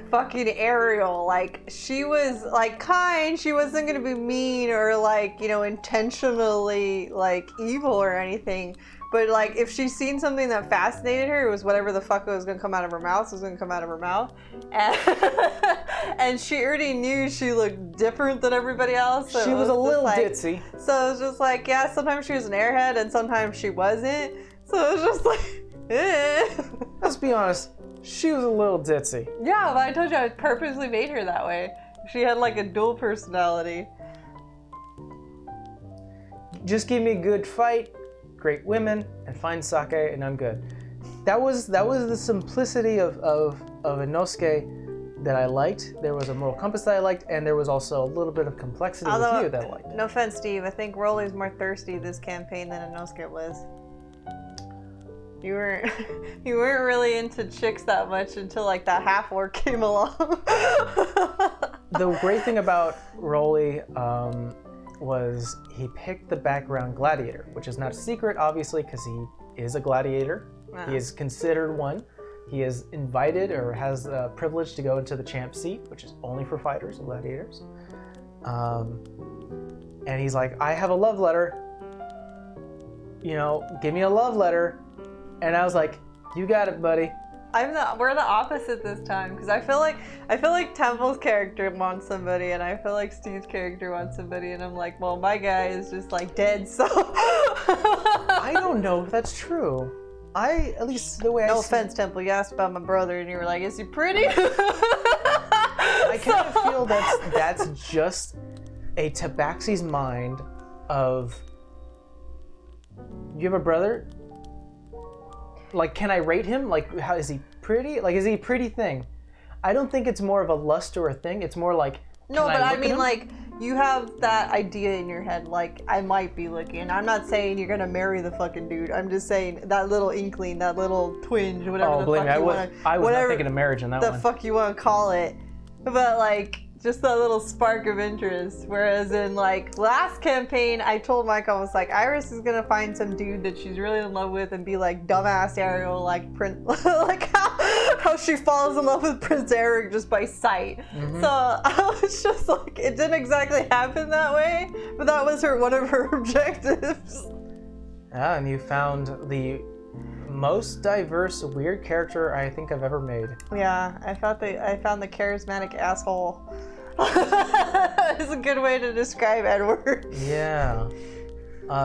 fucking Ariel. Like, she was like kind, she wasn't gonna be mean or like, intentionally like evil or anything. But like, if she's seen something that fascinated her, it was whatever the fuck was gonna come out of her mouth was gonna come out of her mouth. And she already knew she looked different than everybody else. So she was a little like, ditzy. So it was just like, yeah, sometimes she was an airhead and sometimes she wasn't. So it was just like, eh. Let's be honest, she was a little ditzy. Yeah, but I told you I purposely made her that way. She had like a dual personality. Just give me a good fight, great women, and fine sake, and I'm good. That was the simplicity of Inosuke that I liked. There was a moral compass that I liked, and there was also a little bit of complexity with you that I liked. No offense, Steve, I think Rolly's more thirsty this campaign than Inosuke was. You weren't really into chicks that much until like that half orc came along. The great thing about Rolly was he picked the background gladiator, which is not a secret, obviously, because he is a gladiator. Wow. He is considered one. He is invited or has the privilege to go into the champ seat, which is only for fighters and gladiators. And he's like, I have a love letter. Give me a love letter. And I was like, you got it, buddy. We're the opposite this time, because I feel like Temple's character wants somebody, and I feel like Steve's character wants somebody, and I'm like, well, my guy is just like dead, so. I don't know if that's true. At least the way No offense, Temple, you asked about my brother, and you were like, is he pretty? I kind of feel that's just a Tabaxi's mind of, you have a brother? Like, can I rate him? Like, how is he pretty? Like, is he a pretty thing? I don't think it's more of a lust or a thing. It's more like, no, but I mean, like, you have that idea in your head, like, I might be looking. I'm not saying you're gonna marry the fucking dude. I'm just saying that little inkling, that little twinge, whatever oh, the believe fuck me, you want to. I was not thinking of marriage in that the one. fuck you want to call it, but like. Just that little spark of interest. Whereas in like last campaign, I told Mike, I was like, Iris is gonna find some dude that she's really in love with and be like dumbass Ariel, like like how she falls in love with Prince Eric just by sight. Mm-hmm. So I was just like, it didn't exactly happen that way, but that was one of her objectives. Yeah, and you found the most diverse, weird character I think I've ever made. Yeah, I found the charismatic asshole. It's a good way to describe Edward. Yeah.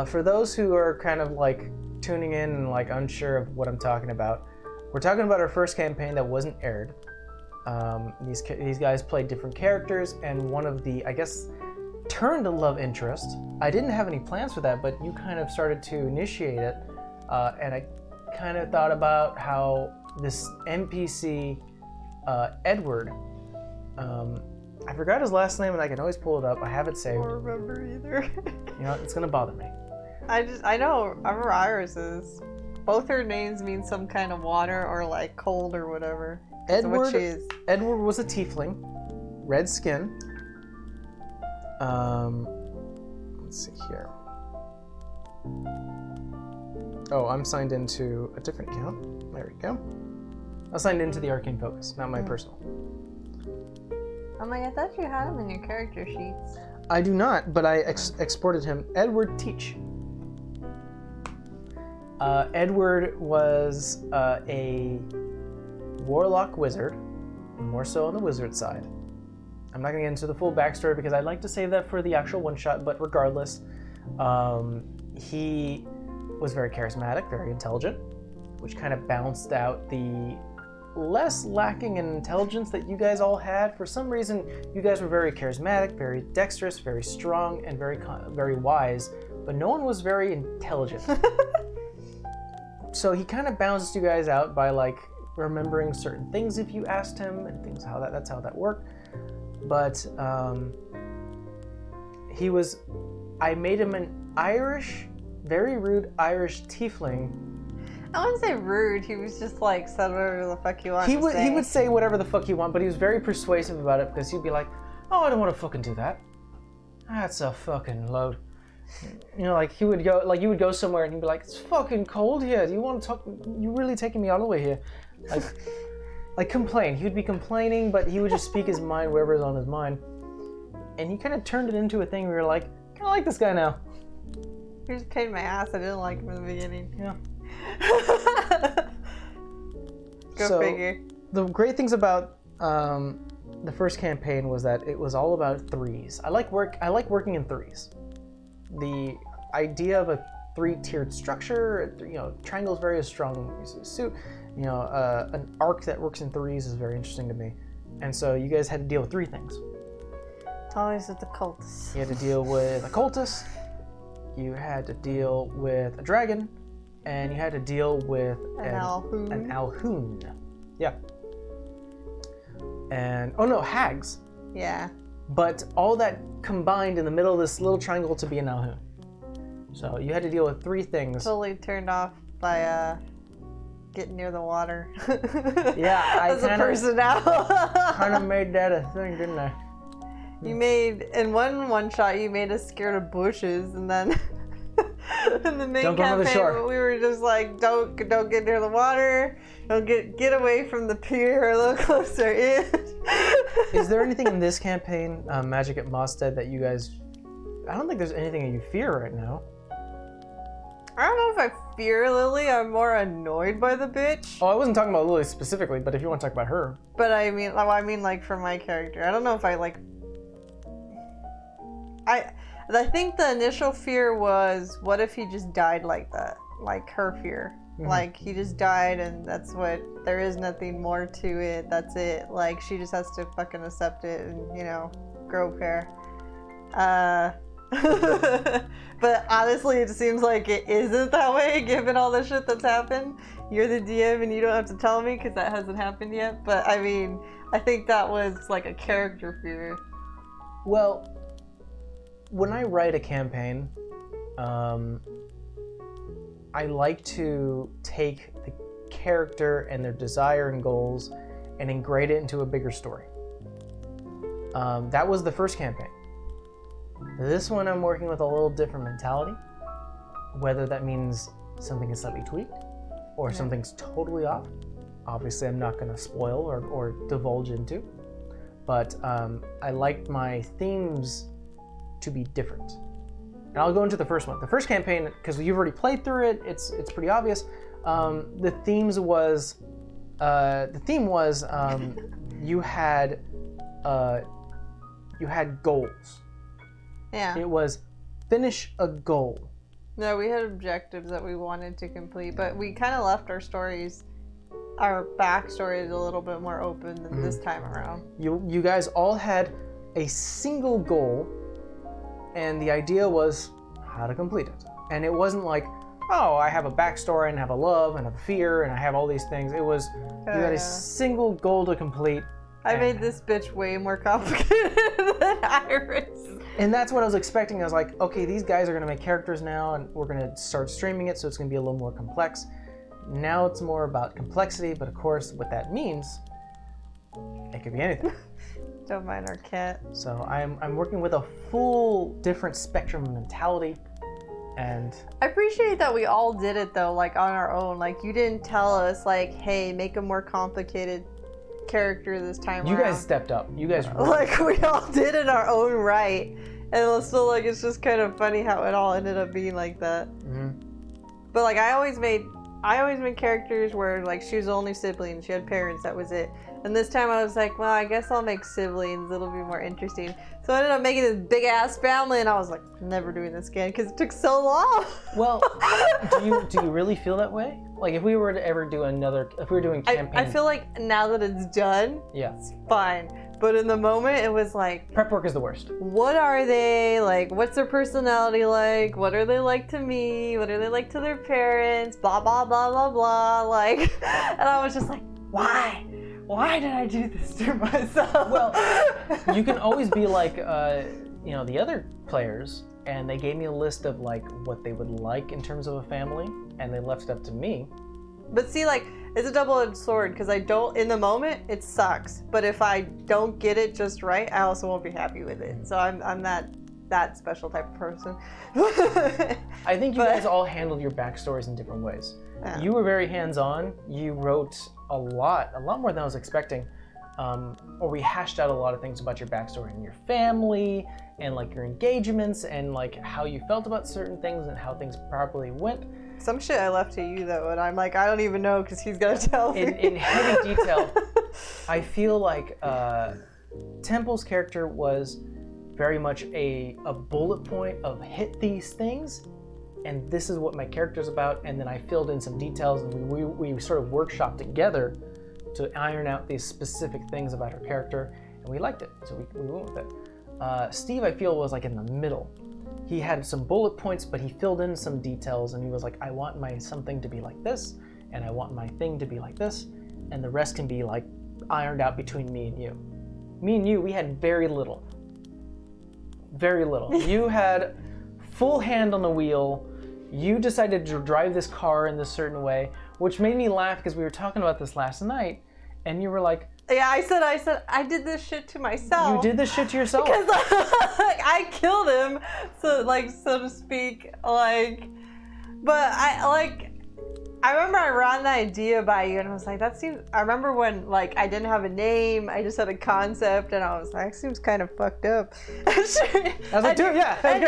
For those who are kind of like tuning in and like unsure of what I'm talking about, we're talking about our first campaign that wasn't aired. These guys played different characters, and one of the, I guess, turned love interest. I didn't have any plans for that, but you kind of started to initiate it, and I kind of thought about how this NPC, Edward, I forgot his last name, and I can always pull it up. I have it I saved. don't remember either. You know, it's gonna bother me. I remember Iris's. Both her names mean some kind of water or like cold or whatever. Edward, So what she is. Edward was a tiefling, red skin. Let's see here. Oh, I'm signed into a different account. There we go. I signed into the Arcane Focus, not my personal. I'm like, I thought you had him in your character sheets. I do not, but I exported him. Edward Teach. Edward was a warlock wizard, more so on the wizard side. I'm not going to get into the full backstory because I'd like to save that for the actual one-shot, but regardless, he was very charismatic, very intelligent, which kind of balanced out the less lacking in intelligence that you guys all had. For some reason, you guys were very charismatic, very dexterous, very strong, and very wise, but no one was very intelligent. So he kind of balanced you guys out by like remembering certain things if you asked him, and things that's how that worked. But I made him an Irish, very rude Irish tiefling. I wouldn't say rude. He was just like, said whatever the fuck you want He to say. would say whatever the fuck you want, but he was very persuasive about it because he'd be like, "Oh, I don't want to fucking do that. That's a fucking load." You know, like you would go somewhere and he'd be like, "It's fucking cold here. Do you want to talk? You really taking me all the way here?" Like complain. He would be complaining, but he would just speak his mind wherever is on his mind. And he kind of turned it into a thing where you're like, "I like this guy now." He just paid my ass. I didn't like him in the beginning. Yeah. Go figure. The great things about the first campaign was that it was all about threes. I like working in threes. The idea of a three-tiered structure, you know, triangle is very strong suit. You know, an arc that works in threes is very interesting to me. And so you guys had to deal with three things. It's always with the cultists. You had to deal with a cultist, you had to deal with a dragon, and you had to deal with An Alhoon. An Alhoon. Yeah. And, oh no, hags. Yeah. But all that combined in the middle of this little triangle to be an Alhoon. So you had to deal with three things. Totally turned off by getting near the water. Yeah, I as a person now. kind of made that a thing, didn't I? You made in one shot. You made us scared of bushes, and then in the main Don't go on the campaign, shore. we were just like, don't get near the water. Don't get away from the pier. A little closer in. Is there anything in this campaign, Magic at Mosstead, that you guys? I don't think there's anything that you fear right now. I don't know if I fear Lily. I'm more annoyed by the bitch. Oh, I wasn't talking about Lily specifically, but if you want to talk about her. But I mean like for my character. I don't know if I like. I think the initial fear was, what if he just died like that? Like her fear. Mm-hmm. Like he just died and that's what, there is nothing more to it. That's it. Like she just has to fucking accept it and, you know, grow hair. But honestly, it seems like it isn't that way given all the shit that's happened. You're the DM and you don't have to tell me because that hasn't happened yet. But I mean, I think that was like a character fear. Well, when I write a campaign, I like to take the character and their desire and goals and ingrate it into a bigger story. That was the first campaign. This one I'm working with a little different mentality, whether that means something is slightly tweaked or something's totally off. Obviously, I'm not going to spoil or divulge into, but I like my themes to be different. And I'll go into the first one. The first campaign, because you've already played through it, it's pretty obvious. The theme was you had goals. Yeah. It was finish a goal. No, we had objectives that we wanted to complete, but we kind of left our backstories a little bit more open than this time around. You guys all had a single goal, and the idea was how to complete it. And it wasn't like, oh, I have a backstory and have a love and a fear and I have all these things. It was you had a single goal to complete. I made this bitch way more complicated than Iris. And that's what I was expecting. I was like, okay, these guys are going to make characters now, and we're going to start streaming it, so it's going to be a little more complex. Now it's more about complexity, but of course, what that means, it could be anything. Don't mind our cat. So I'm working with a full different spectrum of mentality, and I appreciate that we all did it though, like on our own. Like you didn't tell us, like, hey, make a more complicated character this time you around. guys stepped up. You guys like we all did in our own right, and still like it's just kind of funny how it all ended up being like that. But like I always made characters where like she was the only sibling, she had parents, that was it. And this time I was like, well, I guess I'll make siblings, it'll be more interesting. So I ended up making this big ass family, and I was like, never doing this again because it took so long. Well, do you really feel that way? Like if we were to ever do if we were doing campaign, I feel like now that it's done, yeah, it's fine. But in the moment, it was like, prep work is the worst. what are they like? What's their personality like? What are they like to me? What are they like to their parents? Blah blah blah blah blah. Like, and I was just like, why? Why did I do this to myself? Well, you can always be like, the other players, and they gave me a list of like what they would like in terms of a family, and they left it up to me. But see, like, it's a double-edged sword because in the moment, it sucks. But if I don't get it just right, I also won't be happy with it. So I'm that special type of person. I think you guys all handled your backstories in different ways. Yeah. You were very hands-on. You wrote a lot more than I was expecting. Or we hashed out a lot of things about your backstory and your family and like your engagements and like how you felt about certain things and how things properly went. Some shit I left to you though, and I'm like, I don't even know because he's gonna tell me. In heavy detail, I feel like Temple's character was very much a bullet point of hit these things, and this is what my character's about, and then I filled in some details, and we sort of workshopped together to iron out these specific things about her character, and we liked it, so we went with it. Steve, I feel, was like in the middle. He had some bullet points, but he filled in some details, and he was like, I want my something to be like this, and I want my thing to be like this, and the rest can be like ironed out between me and you. Me and you, we had very little. Very little. You had full hand on the wheel. You decided to drive this car in this certain way, which made me laugh because we were talking about this last night, and you were like, yeah, I said I did this shit to myself. You did this shit to yourself. Because I killed him, so to speak, like. But I remember I ran the idea by you, and I was like, that seems. I remember when like I didn't have a name, I just had a concept, and I was like, that seems kind of fucked up. I was like, dude, yeah. And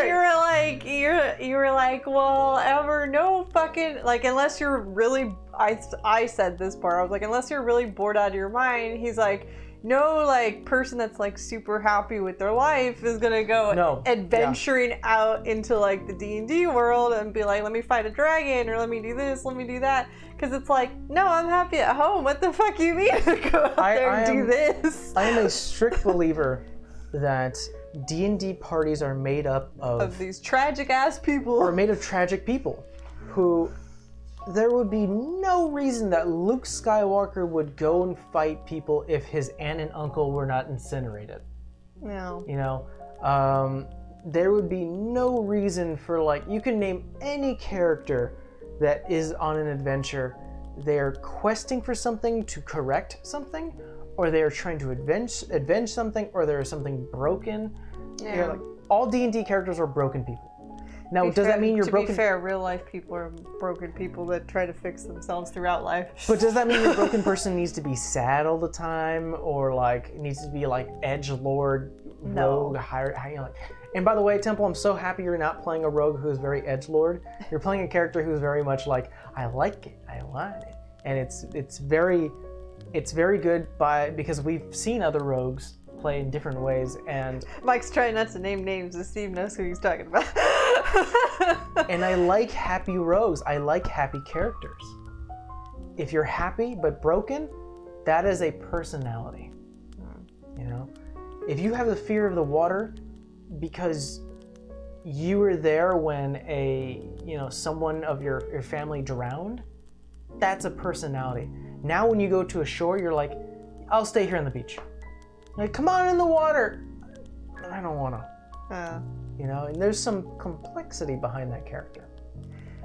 you were like, well, ever no fucking like unless you're really. I said this part. I was like, unless you're really bored out of your mind, he's like, no, like person that's like super happy with their life is gonna go adventuring out into like the D&D world and be like, let me fight a dragon or let me do this, let me do that. Because it's like, no, I'm happy at home. What the fuck you mean to go out there and do this? I am a strict believer that D&D parties are made up of these tragic ass people. Or made of tragic people who. There would be no reason that Luke Skywalker would go and fight people if his aunt and uncle were not incinerated. No. You know, there would be no reason for you can name any character that is on an adventure. They're questing for something to correct something, or they're trying to avenge something, or there is something broken. Yeah. All D&D characters are broken people. Now, does that mean you're broken? To be fair, real life people are broken people that try to fix themselves throughout life. But does that mean your broken person needs to be sad all the time, or needs to be edgelord, rogue, And by the way, Temple, I'm so happy you're not playing a rogue who's very edgelord. You're playing a character who's very much like, I like it, I want it. And it's very good because we've seen other rogues play in different ways, and Mike's trying not to name names, so Steve knows who he's talking about. and I like happy rogues. I like happy characters. If you're happy but broken, that is a personality. You know? If you have the fear of the water because you were there when someone of your family drowned, that's a personality. Now when you go to a shore, you're like, I'll stay here on the beach. Like, come on in the water. I don't wanna. And there's some complexity behind that character.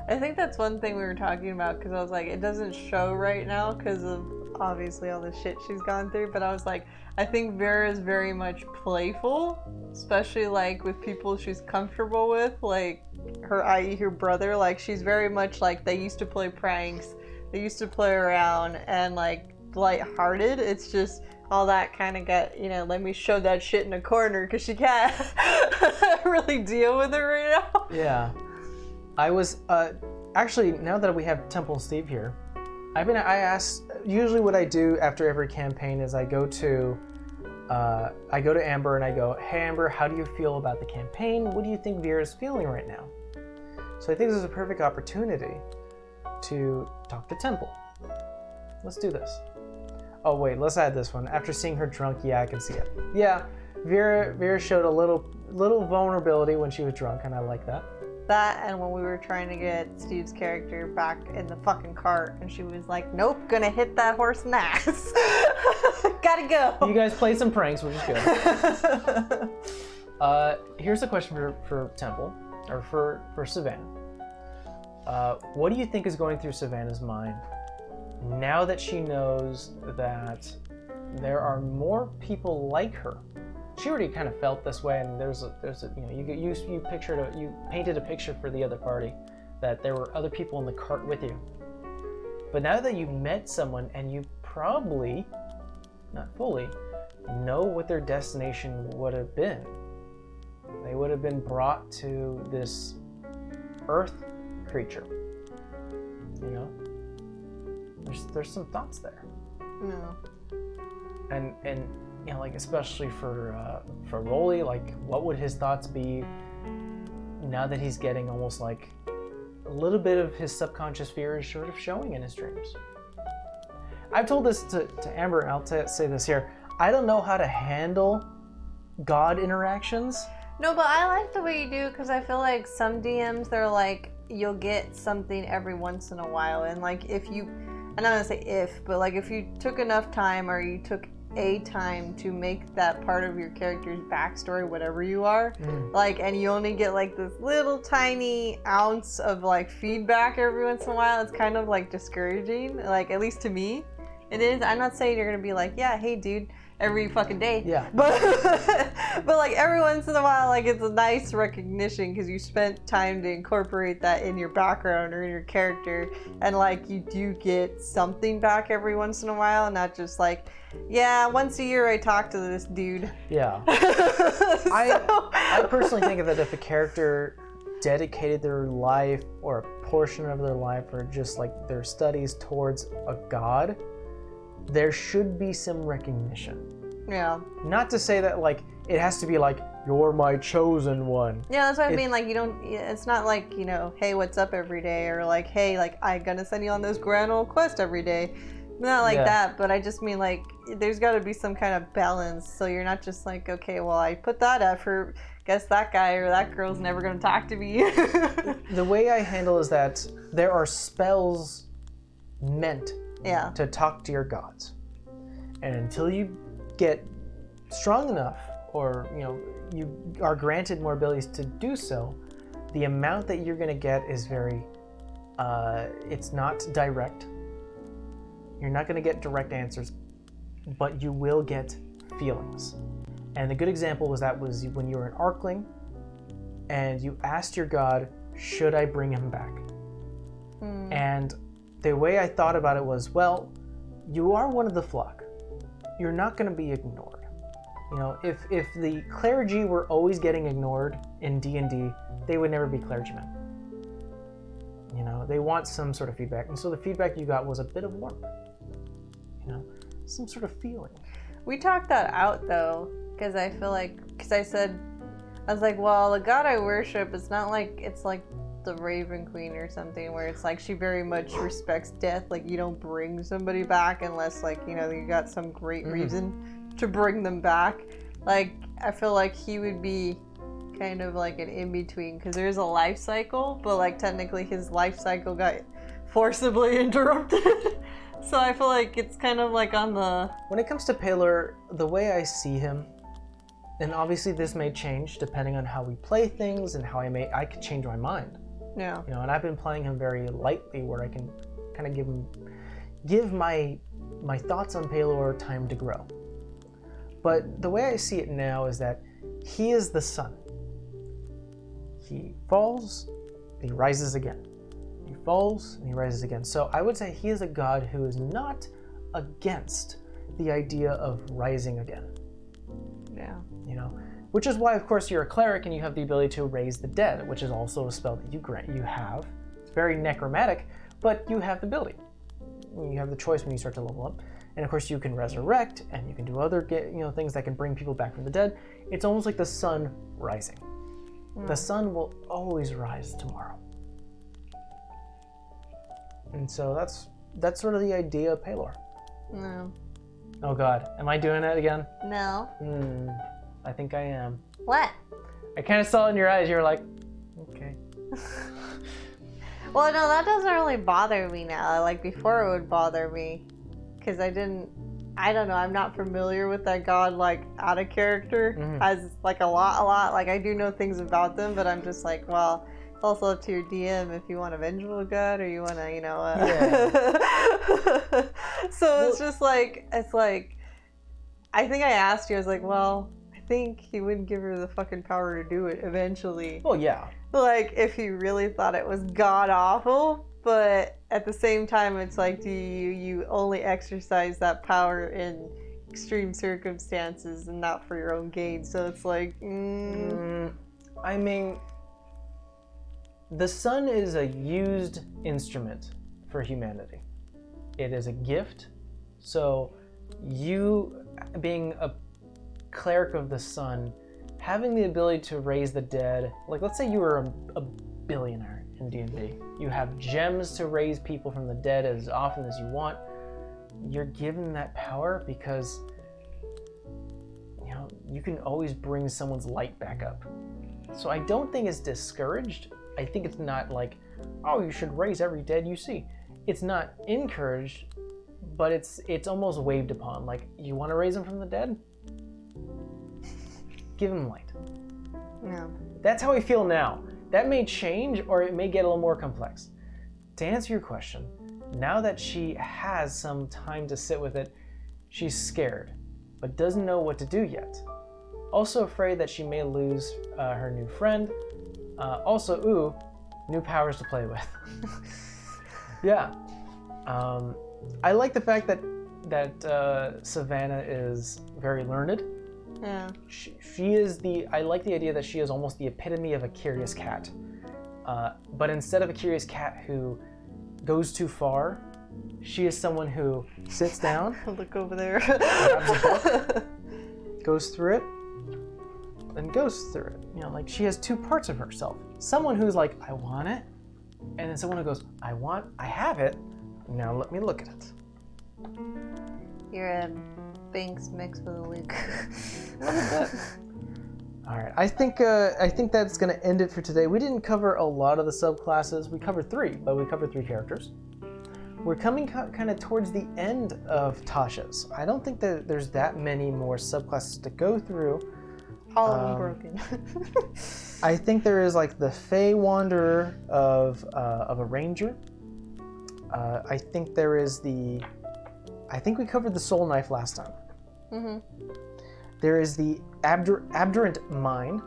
I think that's one thing we were talking about, because I was like, it doesn't show right now because of obviously all the shit she's gone through, but I was like, I think Vera is very much playful, especially like with people she's comfortable with, like i.e. her brother. Like, she's very much like, they used to play pranks, they used to play around, and like lighthearted. It's just all that kind of got, let me show that shit in a corner because she can't really deal with it right now. Yeah. I was, actually, now that we have Temple and Steve here, I asked, usually what I do after every campaign is I go to Amber and I go, hey Amber, how do you feel about the campaign? What do you think Vera's feeling right now? So I think this is a perfect opportunity to talk to Temple. Let's do this. Oh wait, let's add this one. After seeing her drunk, yeah, I can see it. Yeah, Vera showed a little vulnerability when she was drunk, and I like that. That, and when we were trying to get Steve's character back in the fucking cart, and she was like, nope, gonna hit that horse in the ass. Gotta go. You guys played some pranks, which is good. Here's a question for Temple, or for Savannah. What do you think is going through Savannah's mind now that she knows that there are more people like her? She already kind of felt this way, and you painted a picture for the other party that there were other people in the cart with you. But now that you met someone and you probably, not fully, know what their destination would have been. They would have been brought to this earth creature. There's some thoughts there. No. And like especially for Rolly, like what would his thoughts be now that he's getting almost like a little bit of his subconscious fear is sort of showing in his dreams. I've told this to Amber, and I'll say this here. I don't know how to handle God interactions. No, but I like the way you do, because I feel like some DMs, they're like, you'll get something every once in a while, and like if you, I'm not gonna say if, but like if you took enough time, or you took a time to make that part of your character's backstory, whatever you are, like, and you only get like this little tiny ounce of like feedback every once in a while, it's kind of like discouraging, like at least to me it is. I'm not saying you're gonna be like, yeah, hey dude, every fucking day. Yeah. But but like every once in a while, like it's a nice recognition because you spent time to incorporate that in your background or in your character, and like you do get something back every once in a while, not just like, yeah, once a year I talk to this dude. Yeah. I personally think that if a character dedicated their life or a portion of their life or just like their studies towards a god, there should be some recognition. Yeah. Not to say that like it has to be like, you're my chosen one. Yeah, that's what I mean. Like you don't. It's not like, hey, what's up every day, or like, hey, like I'm gonna send you on this grand old quest every day. Not like that. But I just mean like there's got to be some kind of balance. So you're not just like, okay, well I put that effort. Guess that guy or that girl's never gonna talk to me. The way I handle is that there are spells meant to talk to your gods, and until you get strong enough, or you are granted more abilities to do so, the amount that you're going to get is very it's not direct. You're not going to get direct answers, but you will get feelings. And the good example was when you were an Arkling and you asked your god, should I bring him back? And the way I thought about it was, well, you are one of the flock. You're not going to be ignored. You know, if the clergy were always getting ignored in D&D, they would never be clergymen. You know, they want some sort of feedback, and so the feedback you got was a bit of warmth. You know, some sort of feeling. We talked that out though, because I feel like, I was like, well, the god I worship, it's not like it's like the Raven Queen or something, where it's like she very much respects death. Like, you don't bring somebody back unless, like, you know, you got some great reason to bring them back. Like, I feel like he would be kind of like an in-between, because there's a life cycle, but like technically his life cycle got forcibly interrupted. So I feel like it's kind of like on the... When it comes to Pelor, the way I see him, and obviously this may change depending on how we play things and how I could change my mind. Yeah. You know, and I've been playing him very lightly, where I can kind of give my thoughts on Pelor time to grow. But the way I see it now is that he is the sun. He falls, he rises again. He falls and he rises again. So I would say he is a god who is not against the idea of rising again. Yeah. You know, which is why, of course, you're a cleric and you have the ability to raise the dead, which is also a spell that you have. It's very necromantic, but you have the ability. You have the choice when you start to level up. And of course, you can resurrect, and you can do other things that can bring people back from the dead. It's almost like the sun rising. The sun will always rise tomorrow. And so that's sort of the idea of Pelor. No. Oh God, am I doing it again? No. I think I am. What? I kind of saw it in your eyes. You were like, okay. Well, no, that doesn't really bother me now. Like, before it would bother me, because I don't know, I'm not familiar with that god, like, out of character, as, like, a lot. Like, I do know things about them, but I'm just like, well, it's also up to your DM if you want a vengeful god, or you want to, Yeah. So it's just like, I think I asked you, I was like, well, I think he wouldn't give her the fucking power to do it eventually. Well, yeah. Like, if he really thought it was god awful, but at the same time, it's like, do you only exercise that power in extreme circumstances and not for your own gain? So it's like, I mean, the sun is a used instrument for humanity. It is a gift. So you, being a cleric of the sun, having the ability to raise the dead, like, let's say you were a billionaire in D&D. You have gems to raise people from the dead as often as you want. You're given that power because, you know, you can always bring someone's light back up. So I don't think it's discouraged. I think it's not like, oh, you should raise every dead you see. It's not encouraged, but it's almost waved upon. Like, you want to raise them from the dead? Give them light. yeah. That's how I feel now. That may change, or it may get a little more complex. To answer your question, now that she has some time to sit with it, she's scared, but doesn't know what to do yet. Also afraid that she may lose her new friend. Also, new powers to play with. Yeah. I like the fact that Savannah is very learned. Yeah. She is I like the idea that she is almost the epitome of a curious cat. But instead of a curious cat who goes too far, she is someone who sits down, Look over there. grabs a book, goes through it, and goes through it. You know, like, she has two parts of herself. Someone who's like, I want it, and then someone who goes, I have it, now let me look at it. You're a Binks mixed with a Luke. All right, I think that's gonna end it for today. We didn't cover a lot of the subclasses. We covered 3, but we covered 3 characters. We're coming kind of towards the end of Tasha's. I don't think that there's that many more subclasses to go through. All of them broken. I think there is, like, the Fey Wanderer of a Ranger. I think there is I think we covered the Soul Knife last time. Mm-hmm. There is the Abdurant Mine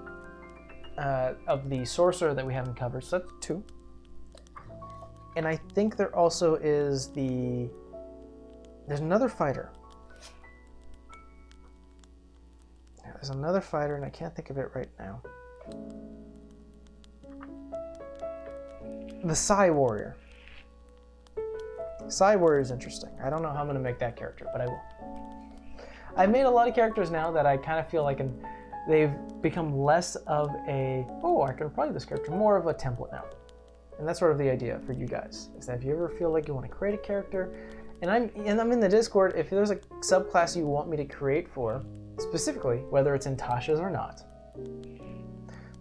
of the Sorcerer that we haven't covered, so that's 2. And I think there also is there's another fighter. There's another fighter, and I can't think of it right now. The Psy Warrior. Psy Warrior is interesting. I don't know how I'm going to make that character, but I will. I've made a lot of characters now that I kind of feel like they've become less of a, oh, I can play this character, more of a template now. And that's sort of the idea for you guys, is that if you ever feel like you want to create a character, and I'm in the Discord, if there's a subclass you want me to create for, specifically, whether it's in Tasha's or not,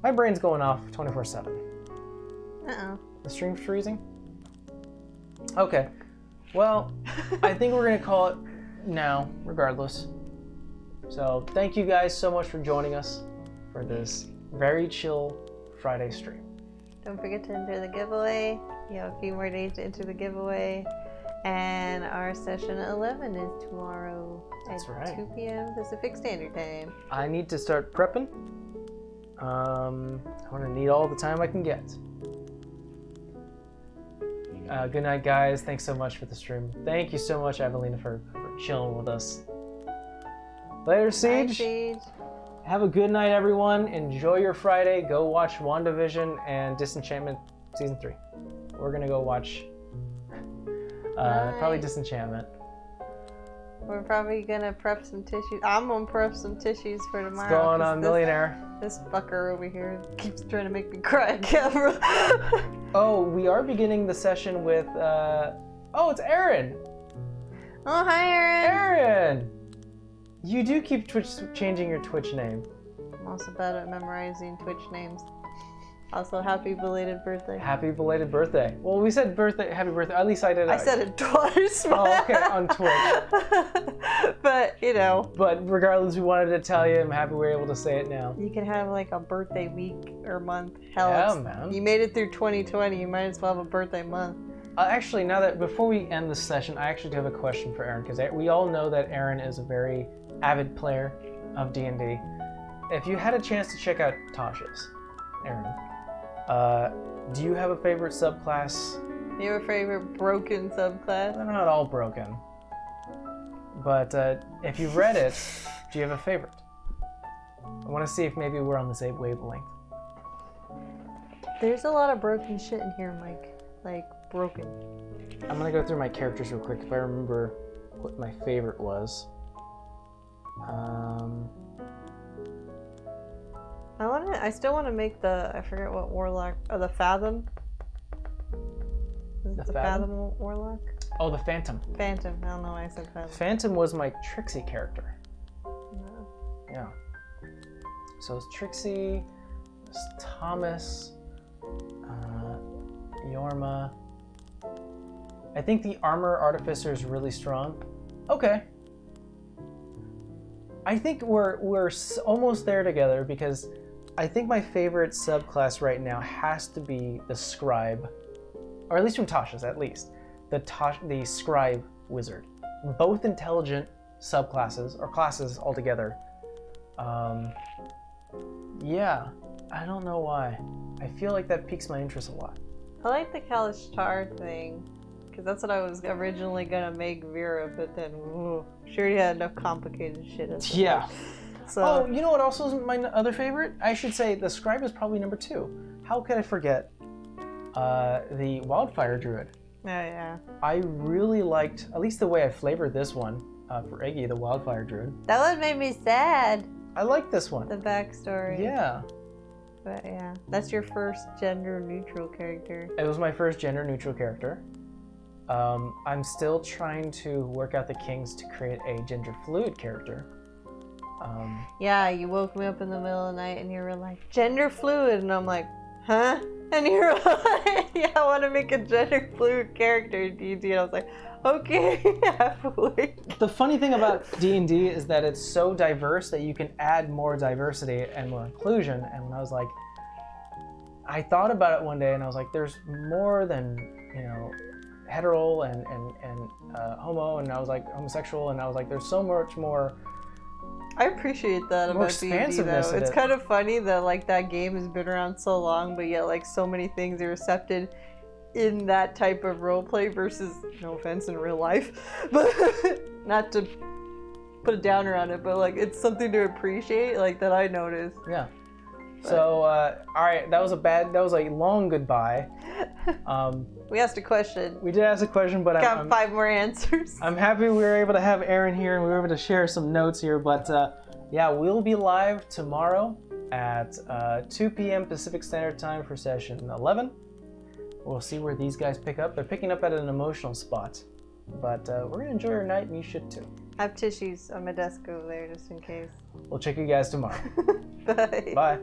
my brain's going off 24/7. Uh-oh. The stream's freezing? Okay. Well, I think we're going to call it now, regardless. So, thank you guys so much for joining us for this very chill Friday stream. Don't forget to enter the giveaway. You have a few more days to enter the giveaway. And our session 11 is tomorrow That's at right. 2 p.m. Pacific Standard Time. I need to start prepping. I'm going to need all the time I can get. Good night, guys. Thanks so much for the stream. Thank you so much, Evelina, for chilling with us. Later, Siege. Bye, Siege. Have a good night, everyone. Enjoy your Friday. Go watch WandaVision and Disenchantment Season 3. We're going to go watch probably Disenchantment. We're probably gonna prep some tissues. I'm gonna prep some tissues for tomorrow. What's going on, Millionaire? This fucker over here keeps trying to make me cry on camera. Oh, we are beginning the session with, oh, it's Aaron. Oh, hi, Aaron. Aaron! You do keep changing your Twitch name. I'm also bad at memorizing Twitch names. Also, happy belated birthday. Happy belated birthday. Well, we said birthday, happy birthday. At least I did. I said it twice. Oh, okay, on Twitch. But, you know. But regardless, we wanted to tell you, I'm happy we were able to say it now. You can have like a birthday week or month. Hell, Yeah, man. You made it through 2020. You might as well have a birthday month. Actually, now that, before we end this session, I actually do have a question for Aaron, because we all know that Aaron is a very avid player of D&D. If you had a chance to check out Tasha's, Aaron, do you have a favorite subclass? Do you have a favorite broken subclass? They're not all broken. But if you've read it, do you have a favorite? I want to see if maybe we're on the same wavelength. There's a lot of broken shit in here, Mike. Like, broken. I'm going to go through my characters real quick if I remember what my favorite was. I still want to make I forget what warlock, the Fathom. Is it the Fathom warlock? Oh, the Phantom. Phantom. I don't know why I said Fathom. Phantom was my Trixie character. No. Yeah. So it's Trixie, it's Thomas, Yorma. I think the Armor Artificer is really strong. Okay. I think we're almost there together, because I think my favorite subclass right now has to be the Scribe, or at least from Tasha's, at least the Scribe Wizard. Both intelligent subclasses or classes altogether. Yeah, I don't know why. I feel like that piques my interest a lot. I like the Kalishtar thing, because that's what I was originally gonna make Vera, but then she already had enough complicated shit. Yeah. So. Oh, you know what also is my other favorite? I should say the Scribe is probably number 2. How could I forget the Wildfire Druid? Oh, yeah. I really liked, at least the way I flavored this one for Eggy, the Wildfire Druid. That one made me sad. I like this one. The backstory. Yeah. But yeah, that's your first gender-neutral character. It was my first gender-neutral character. I'm still trying to work out the kinks to create a gender-fluid character. Yeah, you woke me up in the middle of the night and you were like, gender fluid, and I'm like, huh? And you were like, yeah, I want to make a gender fluid character in D&D, and I was like, okay, halfway. The funny thing about D&D is that it's so diverse that you can add more diversity and more inclusion, and when I was like, I thought about it one day and I was like, there's more than, you know, hetero and homo, and I was like homosexual, and I was like, there's so much more. I appreciate that More about D&D expansiveness though. of It's it. kind of funny that like that game has been around so long, but yet like so many things are accepted in that type of roleplay versus, no offense, in real life, but not to put a downer on it, but like it's something to appreciate, like that I noticed. Yeah. So, all right, that was a long goodbye. We asked a question. We did ask a question, but Got 5 more answers. I'm happy we were able to have Aaron here and we were able to share some notes here. But yeah, we'll be live tomorrow at 2 p.m. Pacific Standard Time for session 11. We'll see where these guys pick up. They're picking up at an emotional spot. But we're going to enjoy our night and you should too. I have tissues on my desk over there just in case. We'll check you guys tomorrow. Bye. Bye.